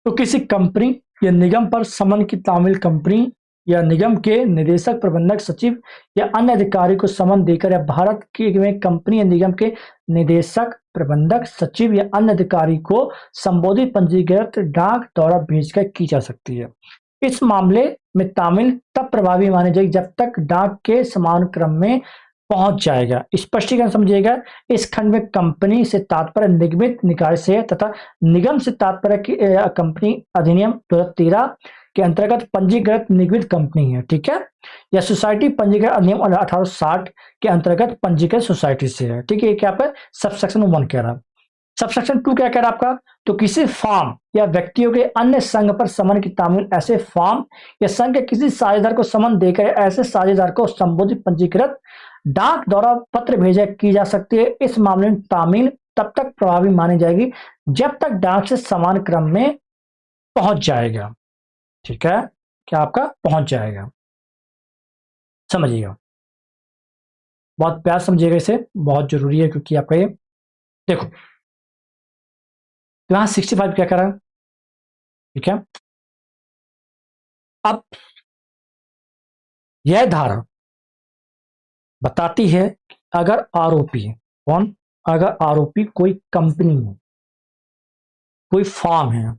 तो किसी कंपनी या निगम पर समन की तामील कंपनी या निगम के निदेशक, प्रबंधक, सचिव या अन्य अधिकारी को समन देकर या भारत के में कंपनी या निगम के निदेशक, प्रबंधक, सचिव या अन्य अधिकारी को संबोधित पंजीकृत डाक द्वारा भेजकर की जा सकती है। इस मामले में तामील तब प्रभावी मानी जाएगी जब तक डाक के समान क्रम में पहुंच जाएगा। स्पष्टीकरण समझिएगा, इस खंड में कंपनी से तात्पर्य निगमित निकाय से तथा निगम से तात्पर्य कंपनी अधिनियम 2013 के अंतर्गत पंजीकृत निगमित कंपनी है। ठीक है, या सोसाइटी पंजीकृत अधिनियम 1860 के अंतर्गत पंजीकृत सोसाइटी से है। ठीक है, क्या पे सबसेक्शन 1 कह रहा है। सबसेक्शन 2 क्या कह रहा है आपका, तो किसी फॉर्म या व्यक्तियों के अन्य संघ पर समन की तामील ऐसे फॉर्म या संघ के किसी साझेदार को समन देकर ऐसे साझेदार को संबोधित पंजीकृत डाक द्वारा पत्र भेजा की जा सकती है। इस मामले में तामील तब तक प्रभावी मानी जाएगी जब तक डाक से समान क्रम में पहुंच जाएगा। ठीक है, क्या आपका पहुंच जाएगा, समझिएगा, बहुत प्यार समझिएगा, इसे बहुत जरूरी है क्योंकि आपका ये देखो, तो यहां 65 क्या कर रहा है, ठीक है। अब यह धारा बताती है कि अगर आरोपी, कौन, अगर आरोपी कोई कंपनी है, कोई फार्म है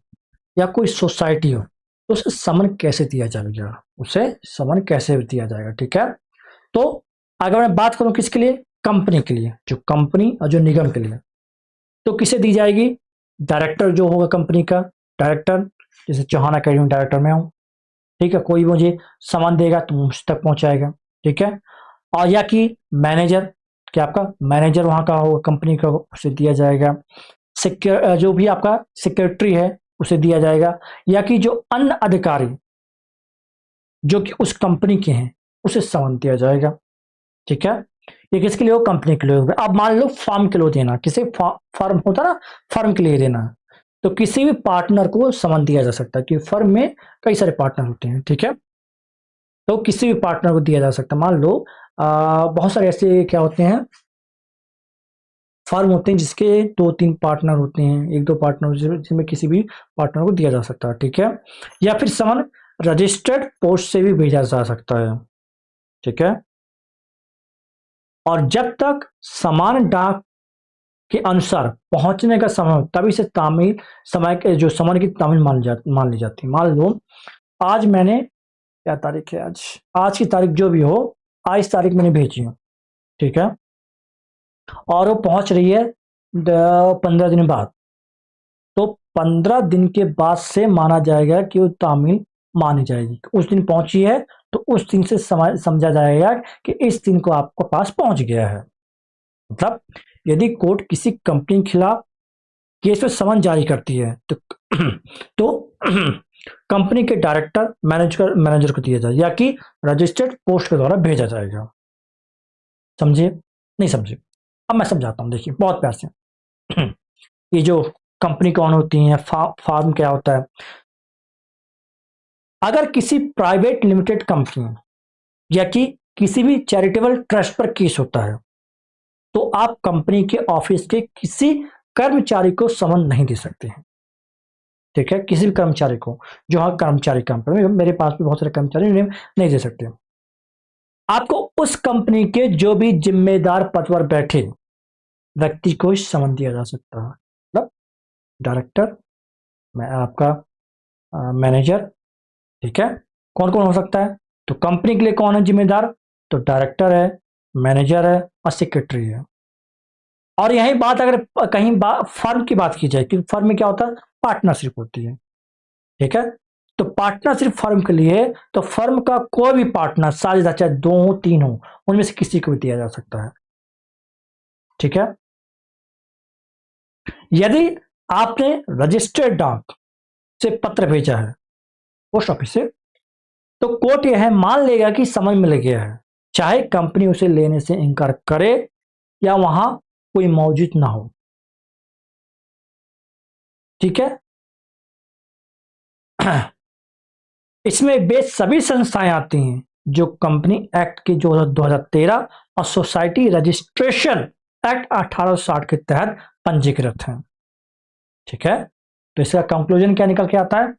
या कोई सोसाइटी हो, तो उसे समन कैसे दिया जाएगा, उसे समन कैसे दिया जाएगा। ठीक है, तो अगर मैं बात करूं किसके लिए, कंपनी के लिए, जो कंपनी और जो निगम के लिए, तो किसे दी जाएगी, डायरेक्टर जो होगा कंपनी का, डायरेक्टर, जैसे चौहान अकेडमी डायरेक्टर में हूं, ठीक है, कोई मुझे सामान देगा तो मुझ तक पहुंचाएगा। ठीक है, और या कि मैनेजर, क्या आपका मैनेजर वहां का होगा कंपनी का, उसे दिया जाएगा। जो भी आपका सेक्रेटरी है उसे दिया जाएगा, या कि जो अन्य अधिकारी जो कि उस कंपनी के हैं उसे सामान दिया जाएगा। ठीक है, ये किसके लिए हो, कंपनी के लिए हो। अब मान लो फर्म के लिए देना, किसी फर्म होता ना, फर्म के लिए देना, तो किसी भी पार्टनर को सामान दिया जा सकता है कि फर्म में कई सारे पार्टनर होते हैं। ठीक है, तो किसी भी पार्टनर को दिया जा सकता है। मान लो बहुत सारे ऐसे क्या होते हैं, फर्म होते हैं जिसके 2-3 पार्टनर होते हैं, 1-2 पार्टनर, जिनमें किसी भी पार्टनर को दिया जा सकता है। ठीक है, या फिर सामान रजिस्टर्ड पोस्ट से भी भेजा जा सकता है। ठीक है, और जब तक समान डाक के अनुसार पहुंचने का समय हो, तभी से तामील समय के जो समय की तामील मान ली जाती है। मान लो आज मैंने, क्या तारीख है आज, आज की तारीख जो भी हो, आज तारीख मैंने भेजी है, ठीक है, और वो पहुंच रही है 15 दिन बाद, तो 15 दिन के बाद से माना जाएगा कि वो तामील मानी जाएगी। उस दिन पहुंची है तो उस दिन से समझा जाएगा कि इस दिन को आपके पास पहुंच गया है। मतलब यदि कोर्ट किसी कंपनी के खिलाफ केस में समन जारी करती है तो तो कंपनी के डायरेक्टर मैनेजर को दिया जाए, या कि रजिस्टर्ड पोस्ट के द्वारा भेजा जाएगा। समझिए, नहीं समझिए, अब मैं समझाता हूं, देखिए बहुत प्यार से। ये जो कंपनी कौन होती है, फार्म क्या होता है, अगर किसी प्राइवेट लिमिटेड कंपनी या कि किसी भी चैरिटेबल ट्रस्ट पर केस होता है, तो आप कंपनी के ऑफिस के किसी कर्मचारी को समन नहीं दे सकते हैं। ठीक है, किसी भी कर्मचारी को, जो हाँ कर्मचारी काम पर, मेरे पास भी बहुत सारे कर्मचारी नहीं दे सकते। आपको उस कंपनी के जो भी जिम्मेदार पद पर बैठे व्यक्ति को समन दिया जा सकता है। मतलब डायरेक्टर, मैं आपका मैनेजर, ठीक है, कौन कौन हो सकता है, तो कंपनी के लिए कौन है जिम्मेदार, तो डायरेक्टर है, मैनेजर है और सेक्रेटरी है। और यही बात अगर कहीं फर्म की बात की जाए, क्योंकि फर्म में क्या होता है, पार्टनरशिप होती है। ठीक है, तो पार्टनरशिप फर्म के लिए, तो फर्म का कोई भी पार्टनर, साझेदार, चाहे 2 हो 3 हो, उनमें से किसी को भी दिया जा सकता है। ठीक है, यदि आपने रजिस्टर्ड डाक से पत्र भेजा है पोस्ट ऑफिस से, तो कोर्ट यह मान लेगा कि समझ में लग गया है, चाहे कंपनी उसे लेने से इनकार करे या वहां कोई मौजूद ना हो। ठीक है, इसमें वे सभी संस्थाएं आती हैं जो कंपनी एक्ट के जो 2013 और सोसाइटी रजिस्ट्रेशन एक्ट 1860 के तहत पंजीकृत हैं। ठीक है, तो इसका कंक्लूजन क्या निकल के आता है,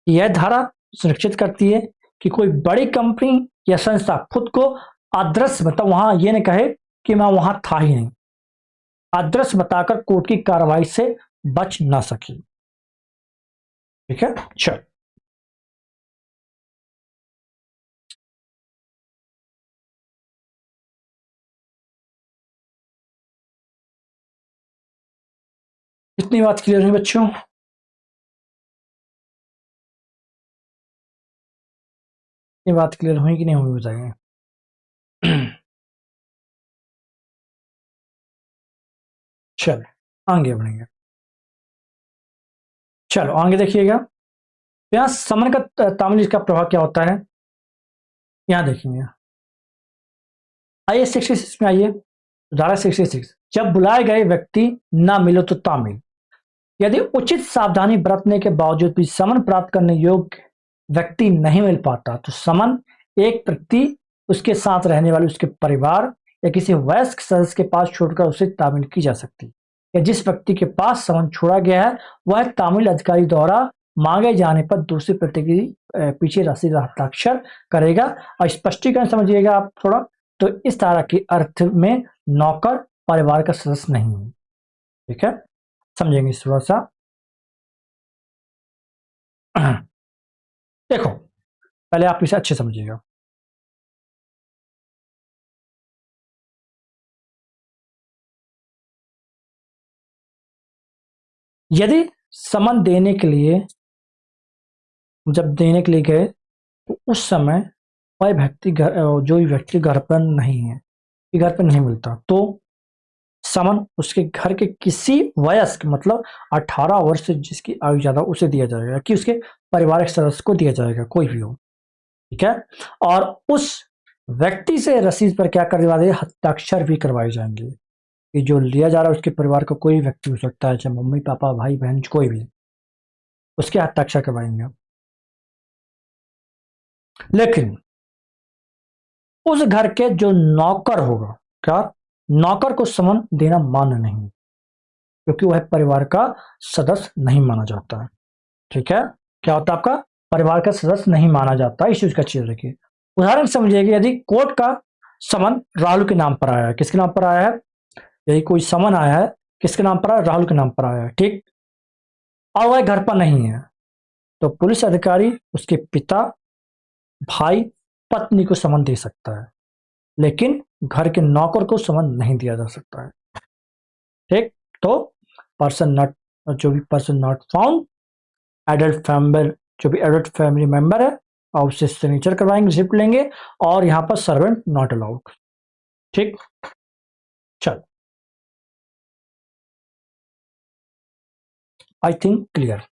यह धारा सुनिश्चित करती है कि कोई बड़ी कंपनी या संस्था खुद को अदृश्य, मतलब वहां ये नहीं कहे कि मैं वहां था ही नहीं, अदृश्य बताकर कोर्ट की कार्रवाई से बच ना सकी। ठीक है, चल, इतनी बात क्लियर हुई बच्चों। इतनी बात क्लियर हुई कि नहीं हुई बताइए। चल, आगे बढ़ेंगे। चलो आगे देखिएगा, यहाँ समन का तामिल का प्रभाव क्या होता है, यहाँ देखेंगे। आइए 66 में आइए, धारा 66, जब बुलाए गए व्यक्ति ना मिलो तो तामिल, यदि उचित सावधानी बरतने के बावजूद भी समन प्राप्त करने योग्य व्यक्ति नहीं मिल पाता तो समन एक व्यक्ति, उसके साथ रहने वाले उसके परिवार या किसी वयस्क सदस्य के पास छोड़कर उसे तामील की जा सकती है, या जिस व्यक्ति के पास समन छोड़ा गया है वह तामील अधिकारी द्वारा मांगे जाने पर दूसरी प्रति की पीछे रसीद हस्ताक्षर करेगा। और स्पष्टीकरण समझिएगा आप थोड़ा, तो इस तरह के अर्थ में नौकर परिवार का सदस्य नहीं है, ठीक है, समझेंगे थोड़ा सा। देखो पहले आप इसे अच्छे समझिएगा। यदि समन देने के लिए, जब देने के लिए गए तो उस समय वह व्यक्ति घर, जो व्यक्ति घर पर नहीं है, घर पर नहीं मिलता, तो समन उसके घर के किसी वयस्क, मतलब 18 वर्ष से जिसकी आयु ज्यादा उसे दिया जाएगा, कि उसके पारिवारिक सदस्य को दिया जाएगा, कोई भी हो, ठीक है। और उस व्यक्ति से रसीद पर क्या करवा देंगे, हस्ताक्षर भी करवाए जाएंगे, कि जो लिया जा रहा है उसके परिवार का कोई व्यक्ति हो सकता है, चाहे मम्मी पापा भाई बहन कोई भी, उसके हस्ताक्षर करवाएंगे। लेकिन उस घर के जो नौकर होगा, क्या नौकर को समन देना मान्य नहीं, क्योंकि वह परिवार का सदस्य नहीं माना जाता है, ठीक है। क्या होता है, आपका परिवार का सदस्य नहीं माना जाता, इस चीज का चीज रखिए। उदाहरण समझिएगा, यदि कोर्ट का समन राहुल के नाम पर आया है, किसके नाम पर आया है, यदि कोई समन आया है किसके नाम पर आया, राहुल के नाम पर आया है, ठीक, और वह घर पर नहीं है, तो पुलिस अधिकारी उसके पिता भाई पत्नी को समन दे सकता है, लेकिन घर के नौकर को समन नहीं दिया जा सकता है, ठीक। तो पर्सन नॉट, जो भी person not found, adult family, जो भी एडल्ट फैमिली मेंबर है, और उससे सिग्नेचर करवाएंगे, रिसिप्ट लेंगे, और यहां पर सर्वेंट नॉट अलाउड, ठीक। चल, आई थिंक क्लियर।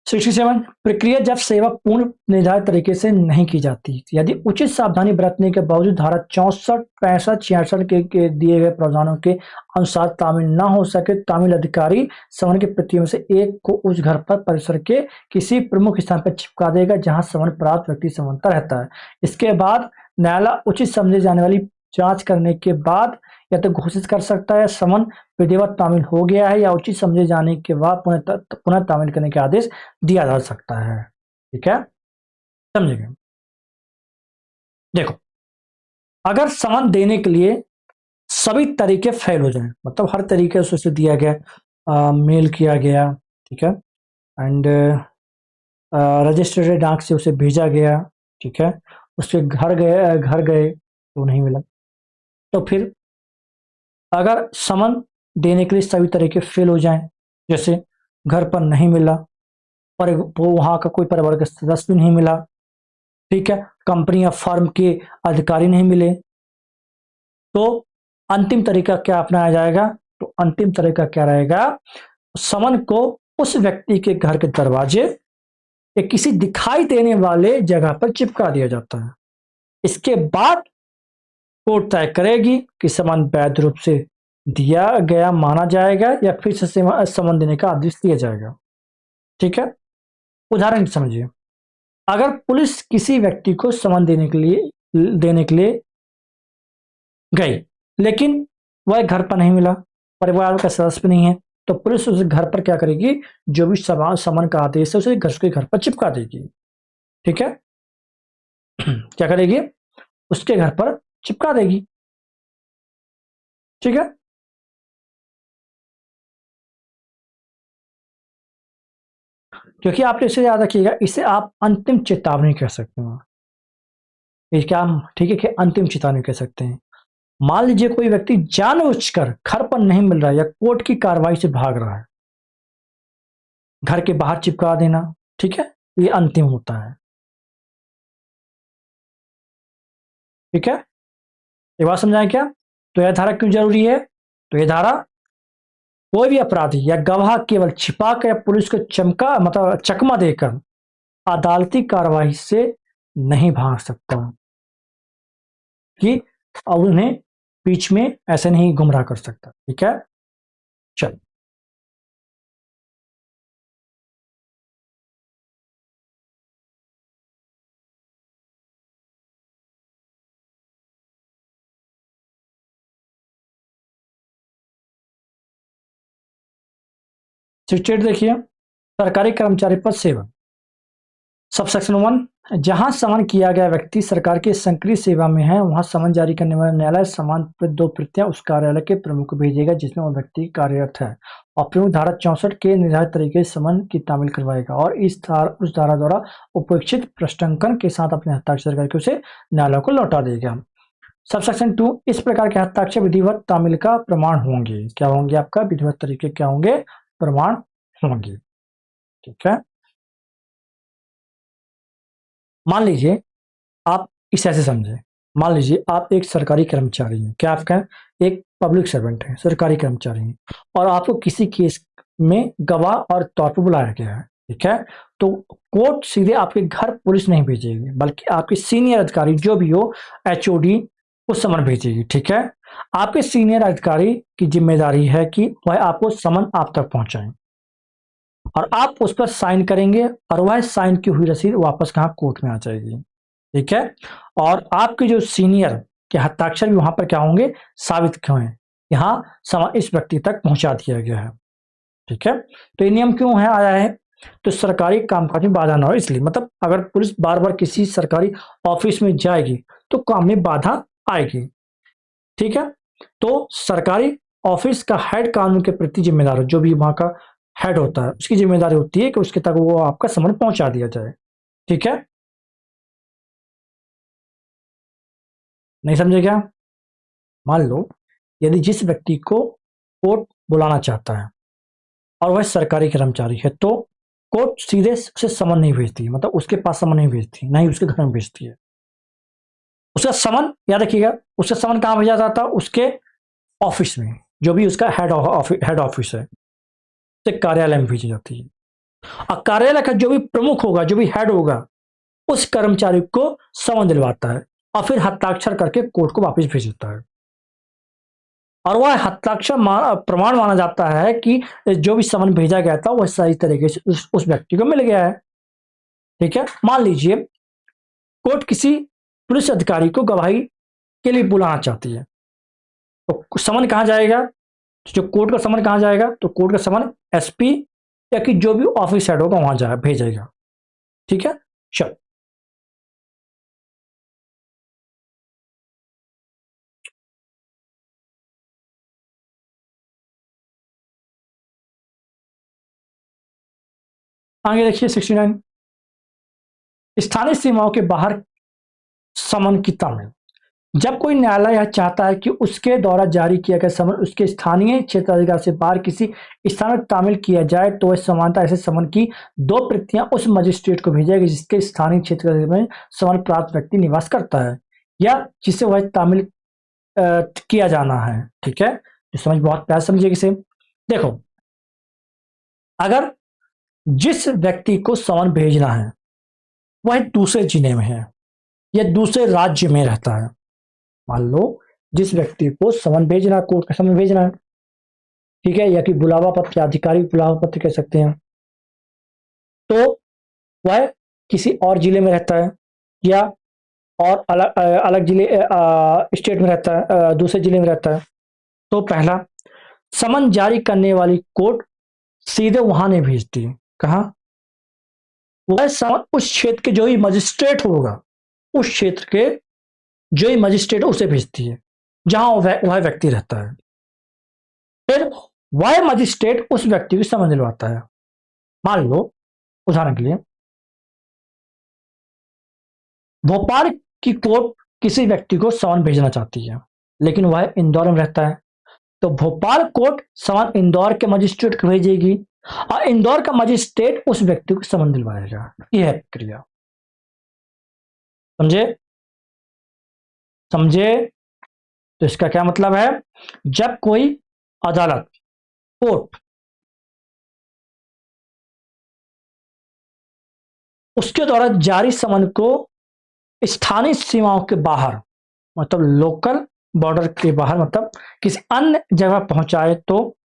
67, प्रक्रिया जब सेवा पूर्ण निर्धारित तरीके से नहीं की जाती, यदि उचित सावधानी बरतने के बावजूद धारा 64, 65, 66 के दिए गए प्रावधानों के अनुसार तामील न हो सके, तामील अधिकारी समन की प्रतियों में से एक को उस घर पर परिसर के किसी प्रमुख स्थान पर चिपका देगा जहां समन प्राप्त व्यक्ति समनता रहता है। इसके बाद न्यायालय उचित समझे जाने वाली जांच करने के बाद या तो घोषित कर सकता है समन विधिवत तामील हो गया है, या उचित समझे जाने के बाद पुनः तामील करने के आदेश दिया जा सकता है, ठीक है, समझेंगे। देखो, अगर समन देने के लिए सभी तरीके फेल हो जाएं, मतलब हर तरीके से उसे दिया गया, मेल किया गया, ठीक है, एंड रजिस्टर्ड डाक से उसे भेजा गया, ठीक है, उसके घर गए तो नहीं मिला, तो फिर अगर समन देने के लिए सभी तरीके फेल हो जाएं, जैसे घर पर नहीं मिला, पर वो वहां का कोई परिवार का सदस्य भी नहीं मिला, ठीक है, कंपनी या फर्म के अधिकारी नहीं मिले, तो अंतिम तरीका क्या अपनाया जाएगा, तो अंतिम तरीका क्या रहेगा, समन को उस व्यक्ति के घर के दरवाजे या किसी दिखाई देने वाले जगह पर चिपका दिया जाता है। इसके बाद कोर्ट तय करेगी कि समन वैध रूप से दिया गया माना जाएगा या फिर से समन देने का आदेश दिया जाएगा, ठीक है। उदाहरण समझिए, अगर पुलिस किसी व्यक्ति को समन देने के लिए गई, लेकिन वह घर पर नहीं मिला, परिवार का सदस्य भी नहीं है, तो पुलिस उस घर पर क्या करेगी, जो भी समन का आदेश है उसे उसके घर पर चिपका देगी, ठीक है। क्या करेगी, उसके घर पर चिपका देगी, ठीक है। क्योंकि आप इसे याद रखिएगा, इसे आप अंतिम चेतावनी कह सकते हैं, ये क्या, ठीक है, कि अंतिम चेतावनी कह सकते हैं। मान लीजिए कोई व्यक्ति जानबूझकर घर पर नहीं मिल रहा है या कोर्ट की कार्रवाई से भाग रहा है, घर के बाहर चिपका देना, ठीक है, ये अंतिम होता है। ठीक है, ये बात समझाएं क्या? तो यह धारा क्यों जरूरी है? तो यह धारा कोई भी अपराधी या गवाह केवल छिपाकर या पुलिस को चमका मतलब चकमा देकर अदालती कार्रवाई से नहीं भाग सकता, कि अब उन्हें बीच में ऐसे नहीं गुमराह कर सकता। ठीक है, चल स्टेट देखिए, सरकारी कर्मचारी पद सेवा, सबसेक्शन 1, जहां समन किया गया व्यक्ति सरकार की संक्रिय सेवा में है वहां समन जारी करने वाला न्यायालय समान 2 प्रतियां उस कार्यालय के प्रमुख को भेजेगा जिसमें वह व्यक्ति कार्यरत है और प्रमुख धारा 64 के निर्धारित तरीके से समन की तामील करवाएगा और उस धारा द्वारा उपेक्षित प्रश्नांकन के साथ अपने हस्ताक्षर करके उसे न्यायालय को लौटा देगा। सबसेक्शन 2, इस प्रकार के हस्ताक्षर विधिवत तामील का प्रमाण होंगे। क्या होंगे? आपका विधिवत तरीके क्या होंगे? प्रमाण होंगे। ठीक है, मान लीजिए आप इसे ऐसे समझे, मान लीजिए आप एक सरकारी कर्मचारी हैं, क्या आपका एक पब्लिक सर्वेंट है, सरकारी कर्मचारी हैं, और आपको किसी केस में गवाह और तौर पर बुलाया गया है। ठीक है, तो कोर्ट सीधे आपके घर पुलिस नहीं भेजेगी बल्कि आपके सीनियर अधिकारी जो भी हो, एचओडी, उस समन भेजेगी। ठीक है, आपके सीनियर अधिकारी की जिम्मेदारी है कि वह आपको समन आप तक पहुंचाएं और आप उस पर साइन करेंगे और वह साइन की हुई रसीद वापस कहाँ? कोर्ट में आ जाएगी। ठीक है, और आपके जो सीनियर के हस्ताक्षर भी वहां पर क्या होंगे? साबित क्यों है? यहाँ इस व्यक्ति तक पहुंचा दिया गया है। ठीक है, तो ये नियम क्यों है आया है? तो सरकारी कामकाज में बाधा ना हो इसलिए, मतलब अगर पुलिस बार बार किसी सरकारी ऑफिस में जाएगी तो काम में बाधा आएगी। ठीक है, तो सरकारी ऑफिस का हेड कानून के प्रति जिम्मेदार है, जो भी वहां का हेड होता है उसकी जिम्मेदारी होती है कि उसके तक वो आपका समन पहुंचा दिया जाए। ठीक है, नहीं समझे क्या? मान लो यदि जिस व्यक्ति को कोर्ट बुलाना चाहता है और वह सरकारी कर्मचारी है तो कोर्ट सीधे उसे समन नहीं भेजती है, मतलब उसके पास समन नहीं भेजती, ना ही उसके घर में भेजती है। उसका समन याद रखिएगा, उसका समन कहां भेजा जाता है? उसके ऑफिस में, जो भी उसका हेड ऑफिस है, उसके कार्यालय में भेजी जाती है। और कार्यालय का जो भी प्रमुख होगा, जो भी हेड होगा, उस कर्मचारी को समन दिलवाता है और फिर हस्ताक्षर करके कोर्ट को वापस भेज देता है और वह हस्ताक्षर प्रमाण माना जाता है कि जो भी समन भेजा गया था वह सही तरीके से उस व्यक्ति को मिल गया है। ठीक है, मान लीजिए कोर्ट किसी पुलिस अधिकारी को गवाही के लिए बुलाना चाहती है तो समन कहां जाएगा? जो कोर्ट का समन कहां जाएगा? तो कोर्ट का समन एसपी या कि जो भी ऑफिस हेड होगा वहां जाए भेजेगा। ठीक है, चल आगे देखिए 69, स्थानीय सीमाओं के बाहर समन की तामील। जब कोई न्यायालय यह चाहता है कि उसके द्वारा जारी किया गया समन उसके स्थानीय क्षेत्राधिकार से बाहर किसी स्थान में तामील किया जाए तो वह समानता ऐसे समन की 2 प्रतियां उस मजिस्ट्रेट को भेजेगी जिसके स्थानीय क्षेत्र में समन प्राप्त व्यक्ति निवास करता है या जिसे वह तामील किया जाना है। ठीक है, तो समझ बहुत प्यार समझिए इसे। देखो, अगर जिस व्यक्ति को समन भेजना है वह दूसरे जिले में है या दूसरे राज्य में रहता है, मान लो जिस व्यक्ति को समन भेजना, कोर्ट का समन भेजना है, ठीक है, या कि बुलावा पत्र, आधिकारिक बुलावा पत्र कह सकते हैं, तो वह किसी और जिले में रहता है या और अलग अलग जिले स्टेट में रहता है, दूसरे जिले में रहता है, तो पहला, समन जारी करने वाली कोर्ट सीधे वहां नहीं भेजती। कहा? वह समन उस क्षेत्र के जो ही मजिस्ट्रेट होगा, उस क्षेत्र के जो ही मजिस्ट्रेट उसे भेजती है जहां वह व्यक्ति रहता है। फिर वह मजिस्ट्रेट उस व्यक्ति को समन दिलवाता है। मान लो उदाहरण के लिए भोपाल की कोर्ट किसी व्यक्ति को समन भेजना चाहती है लेकिन वह इंदौर में रहता है, तो भोपाल कोर्ट समन इंदौर के मजिस्ट्रेट को भेजेगी और इंदौर का मजिस्ट्रेट उस व्यक्ति को समन दिलवाएगा। यह है प्रक्रिया। समझे? समझे? तो इसका क्या मतलब है? जब कोई अदालत, कोर्ट, उसके द्वारा जारी समन को स्थानीय सीमाओं के बाहर, मतलब लोकल बॉर्डर के बाहर, मतलब किसी अन्य जगह पहुंचाए, तो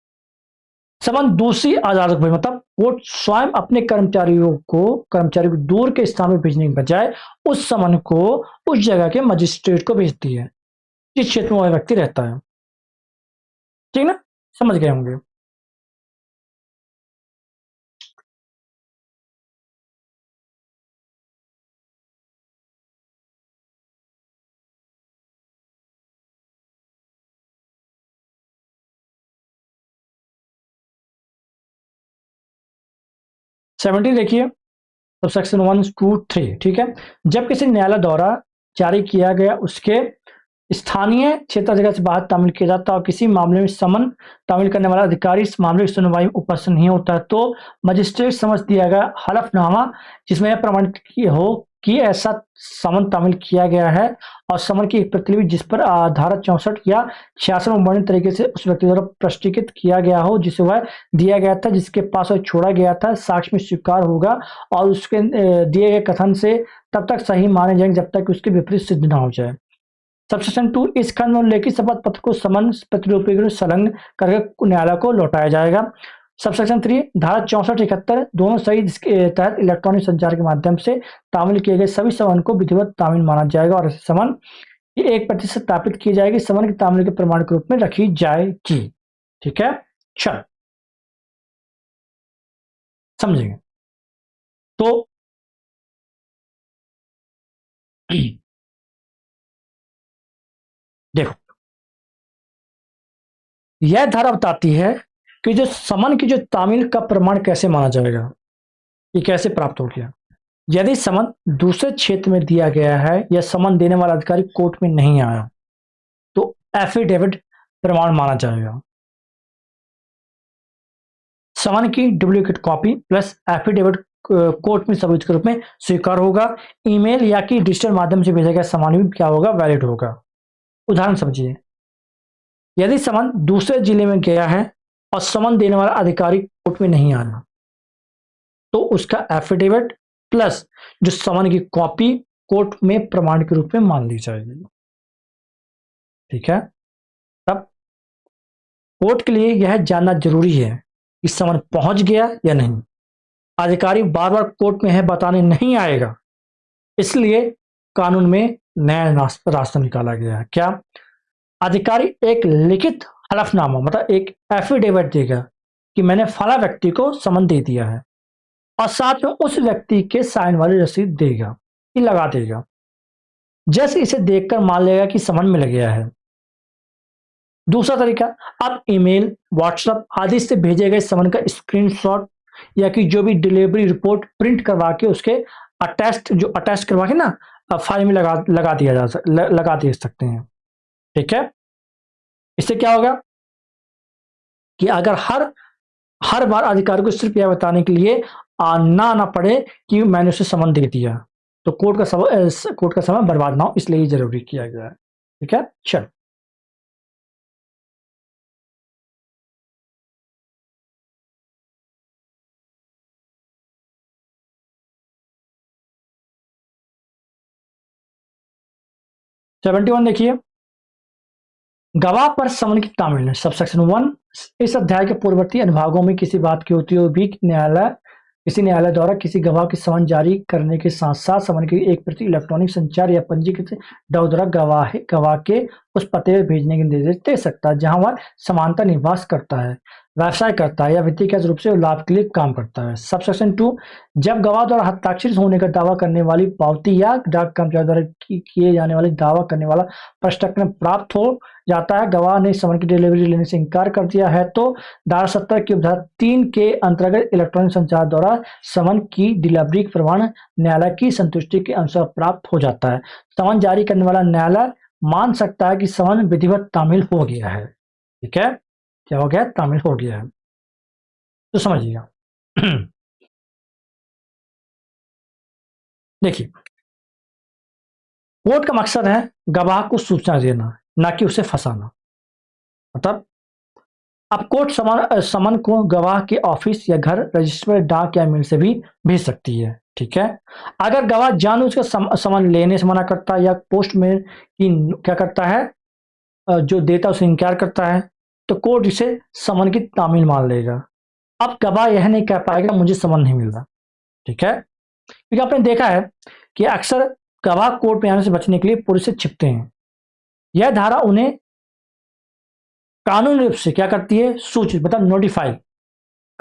समन दूसरी अदालत में, मतलब कोर्ट स्वयं अपने कर्मचारी को दूर के स्थान में भेजने के बजाय उस समन को उस जगह के मजिस्ट्रेट को भेजती है जिस क्षेत्र में वह व्यक्ति रहता है। ठीक ना? समझ गए होंगे। सेवेंटी देखिए, तो सेक्शन 1 2 3, ठीक है। जब किसी न्यायालय द्वारा जारी किया गया उसके स्थानीय क्षेत्र जगह से बाहर तामील किया जाता है और किसी मामले में समन तामील करने वाला अधिकारी इस मामले की सुनवाई में उपस्थित नहीं होता है, तो मजिस्ट्रेट समझ दिया गया हलफनामा जिसमें यह प्रमाणित हो कि ऐसा समन तामील किया गया है और समन की एक प्रतिलिपि जिस पर धारा 64 या 66 में वर्णित तरीके से उस व्यक्ति द्वारा प्रष्टीकृत किया गया हो जिसे वह दिया गया था, जिसके पास वह छोड़ा गया था, साक्ष्य में स्वीकार होगा और उसके दिए गए कथन से तब तक सही माने जाएंगे जब तक उसके विपरीत सिद्ध ना हो जाए। सबसेक्शन 2, इस खंड में उल्लेखित शपथ पत्र को समन प्रतिरूपी के संलग्न करके न्यायालय को लौटाया जाएगा। सबसेक्शन 3, धारा 64-71 दोनों सही, जिसके तहत इलेक्ट्रॉनिक संचार के माध्यम से तामील किए गए सभी समन को विधिवत तामील माना जाएगा और ऐसे समन की एक प्रति सत्यापित की जाएगी, समन की तामील के प्रमाण के रूप में रखी जाएगी। ठीक है, चल समझेंगे। तो देखो, यह धारा बताती है कि जो समन की जो तामील का प्रमाण कैसे माना जाएगा, ये कैसे प्राप्त हो गया। यदि समन दूसरे क्षेत्र में दिया गया है या समन देने वाला अधिकारी कोर्ट में नहीं आया तो एफिडेविट प्रमाण माना जाएगा। समन की duplicate copy plus affidavit court में सबूत के रूप में स्वीकार होगा। ईमेल या कि डिजिटल माध्यम से भेजा गया समन भी क्या होगा? वैलिड होगा। उदाहरण समझिए, यदि समन दूसरे जिले में गया है और समन देने वाला अधिकारी कोर्ट में नहीं आना, तो उसका एफिडेविट प्लस जो समन की कॉपी कोर्ट में प्रमाण के रूप में मान ली जाएगी। ठीक है, तब कोर्ट के लिए यह जानना जरूरी है कि समन पहुंच गया या नहीं। अधिकारी बार बार कोर्ट में है बताने नहीं आएगा, इसलिए कानून में नया रास्ता निकाला गया है। क्या? अधिकारी एक लिखित हलफनामा, मतलब एक एफिडेविट देगा कि मैंने फला व्यक्ति को समन दे दिया है और साथ में उस व्यक्ति के साइन वाली रसीद देगा, कि लगा देगा। जैसे इसे देखकर मान लेगा कि समन मिल गया है। दूसरा तरीका, आप ईमेल, व्हाट्सएप आदि से भेजे गए समन का स्क्रीनशॉट या कि जो भी डिलीवरी रिपोर्ट प्रिंट करवा के उसके अटैच करवा के ना फाइल में लगा दे सकते हैं। ठीक है, इससे क्या होगा कि अगर हर बार अधिकारी को सिर्फ यह बताने के लिए आना पड़े कि मैंने उसे समन दे दिया, तो कोर्ट का समय बर्बाद ना हो, इसलिए ये जरूरी किया गया है। ठीक है, चल 71 देखिए, गवाह पर समन की तामील। सबसेक्शन 1, इस अध्याय के पूर्ववर्ती अनुभागों में किसी बात की होती हुई भी किसी न्यायालय द्वारा किसी गवाह की समन जारी करने के साथ साथ समन की एक प्रति इलेक्ट्रॉनिक संचार या पंजीकृत डाक द्वारा गवाह के उस पते पर भेजने के निर्देश दे सकता है जहां वह समानता निवास करता है, व्यवसाय करता है या व्यक्तिगत रूप से लाभ के लिए काम करता है। सबसेक्शन 2, जब गवाह द्वारा हस्ताक्षरित होने का दावा करने वाली पावती या डाक कर्मचारी द्वारा किए जाने वाले दावा करने वाला प्रश्न प्राप्त हो जाता है, गवाह ने समन की डिलीवरी लेने से इनकार कर दिया है, तो धारा 70 की उपधारा 3 के अंतर्गत इलेक्ट्रॉनिक संचार द्वारा समन की डिलीवरी प्रमाण न्यायालय की संतुष्टि के अनुसार प्राप्त हो जाता है। समन जारी करने वाला न्यायालय मान सकता है कि समन विधिवत तामील हो गया है। ठीक है, क्या हो गया? तामील हो गया है। तो समझिएगा। देखिए, कोर्ट का मकसद है गवाह को सूचना देना, ना कि उसे फंसाना। मतलब अब कोर्ट समन को गवाह के ऑफिस या घर, रजिस्टर, डाक या मेल से भी भेज सकती है। ठीक है। अगर गवाह जानबूझकर समन लेने से मना करता है या पोस्ट में की क्या करता है, जो देता है उसे इनकार करता है, तो कोर्ट इसे समन की तामील मान लेगा। अब गवाह यह नहीं कह पाएगा मुझे समन नहीं मिल रहा। ठीक है। क्योंकि आपने देखा है कि अक्सर गवाह कोर्ट में आने से बचने के लिए पुलिस से छिपते हैं। यह धारा उन्हें कानूनी रूप से क्या करती है, सूचित मतलब नोटिफाई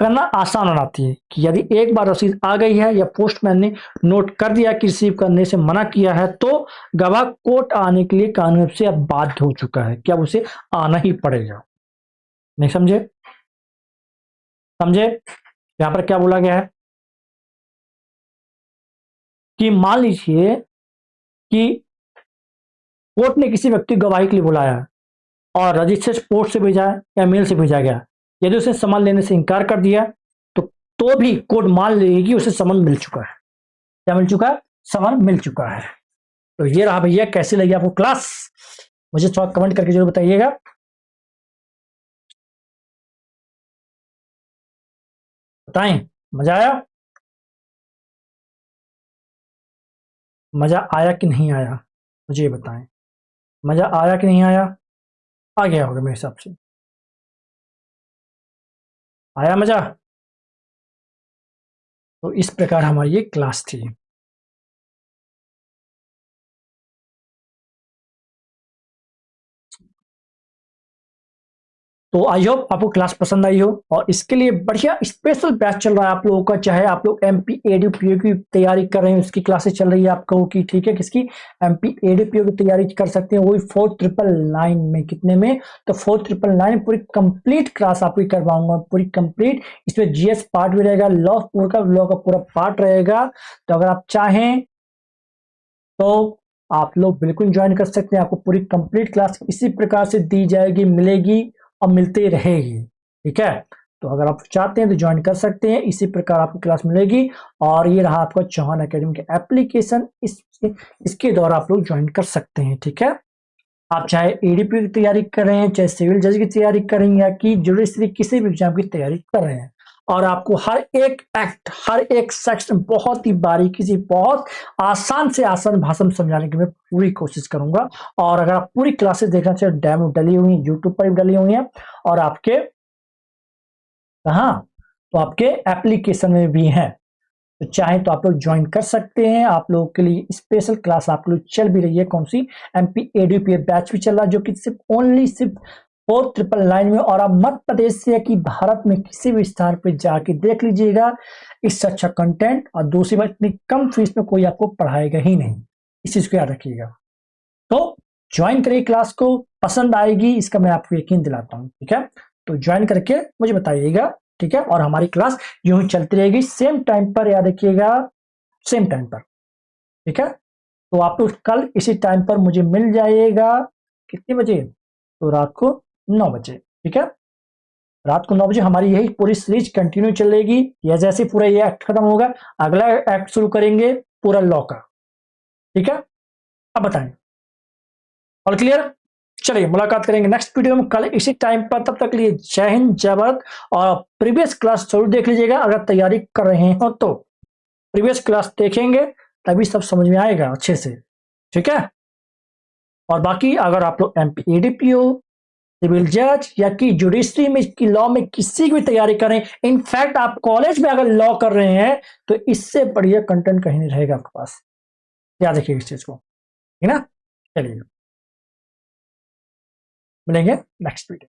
करना आसान बनाती है कि यदि एक बार रसीद आ गई है या पोस्टमैन ने नोट कर दिया कि रिसीव करने से मना किया है, तो गवाह कोर्ट आने के लिए कानूनी रूप से अब बाध्य हो चुका है कि अब उसे आना ही पड़ेगा। नहीं समझे? समझे? यहां पर क्या बोला गया है कि मान लीजिए कि कोर्ट ने किसी व्यक्ति को गवाही के लिए बुलाया और रजिस्टर्ड पोस्ट से भेजा या मेल से भेजा गया, यदि उसने सामान लेने से इनकार कर दिया तो भी कोर्ट मान लेगी कि उसे समन मिल चुका है। क्या मिल चुका है? समन मिल चुका है। तो ये रहा भैया, कैसी लगी आपको क्लास? मुझे थोड़ा कमेंट करके जरूर बताइएगा। बताएं, मजा आया? मजा आया कि नहीं आया, मुझे ये बताएं। मजा आया कि नहीं आया? आ गया होगा मेरे हिसाब से। आया मजा? तो इस प्रकार हमारी ये क्लास थी। तो आई होप आपको क्लास पसंद आई हो, और इसके लिए बढ़िया स्पेशल बैच चल रहा है आप लोगों का। चाहे आप लोग एमपी एडीपीओ की तैयारी कर रहे हैं, उसकी क्लासेस चल रही है आपको की। ठीक है, किसकी? एमपी एडीपीओ की तैयारी कर सकते हैं, वही 4999 में। कितने में? तो 4999 पूरी कंप्लीट क्लास आपकी करवाऊंगा, पूरी कंप्लीट। इसमें जीएस पार्ट भी रहेगा, लॉ का पूरा पार्ट रहेगा। तो अगर आप चाहें तो आप लोग बिल्कुल ज्वाइन कर सकते हैं। आपको पूरी कंप्लीट क्लास इसी प्रकार से दी जाएगी, मिलेगी और मिलती रहेगी। ठीक है। तो अगर आप चाहते हैं तो ज्वाइन कर सकते हैं, इसी प्रकार आपको क्लास मिलेगी। और ये रहा आपका चौहान एकेडमी का एप्लीकेशन, इसके द्वारा आप लोग ज्वाइन कर सकते हैं। ठीक है। आप चाहे एडीपी की तैयारी कर रहे हैं, चाहे सिविल जज की तैयारी कर रहे हैं, या कि जुडिशरी किसी भी एग्जाम की तैयारी कर रहे हैं, और आपको हर एक एक्ट, हर एक सेक्शन बहुत ही बारीकी से, बहुत आसान से आसान भाषा में समझाने की मैं पूरी कोशिश करूंगा। और अगर आप पूरी क्लासेस देखना चाहे, डेमो डली हुई है, यूट्यूब पर भी डली हुई है, और आपके कहाँ, तो आपके एप्लीकेशन में भी है। तो चाहे तो आप लोग ज्वाइन कर सकते हैं। आप लोगों के लिए स्पेशल क्लास आप लोग चल भी रही है। कौन सी? एमपी एडीपीए बैच भी चल रहा है, जो कि सिर्फ 4999 में। और आप मध्य प्रदेश से कि भारत में किसी भी स्थान पर जाके देख लीजिएगा, इससे अच्छा कंटेंट। और दूसरी बात, इतनी कम फीस में कोई आपको पढ़ाएगा ही नहीं, इस चीज को याद रखिएगा। तो ज्वाइन करिए क्लास को, पसंद आएगी इसका मैं आपको यकीन दिलाता हूँ। ठीक है। तो ज्वाइन करके मुझे बताइएगा। ठीक है। और हमारी क्लास यूं ही चलती रहेगी, सेम टाइम पर, याद रखिएगा, सेम टाइम पर। ठीक है। तो आप लोग कल इसी टाइम पर मुझे मिल जाइएगा। कितने बजे? तो रात को 9 बजे। ठीक है। रात को 9 बजे हमारी यही पूरी सीरीज कंटिन्यू चलेगी। या जैसे पूरा ये एक्ट खत्म होगा, अगला एक्ट शुरू करेंगे पूरा लॉ का। ठीक है। अब बताएं, और क्लियर? चलिए मुलाकात करेंगे नेक्स्ट वीडियो में कल इसी टाइम पर। तब तक के लिए जय हिंद, जय भारत। और प्रीवियस क्लास जरूर देख लीजिएगा अगर तैयारी कर रहे हो तो। प्रीवियस क्लास देखेंगे तभी सब समझ में आएगा अच्छे से। ठीक है। और बाकी अगर आप लोग एमपी एडीपीओ, सिविल जज, या कि जुडिशरी में की लॉ में किसी की भी तैयारी करें, इनफैक्ट आप कॉलेज में अगर लॉ कर रहे हैं, तो इससे बढ़िया कंटेंट कहीं नहीं रहेगा आपके पास। याद रखिएगा इस चीज को। ठीक है ना? चलिए मिलेंगे नेक्स्ट वीडियो।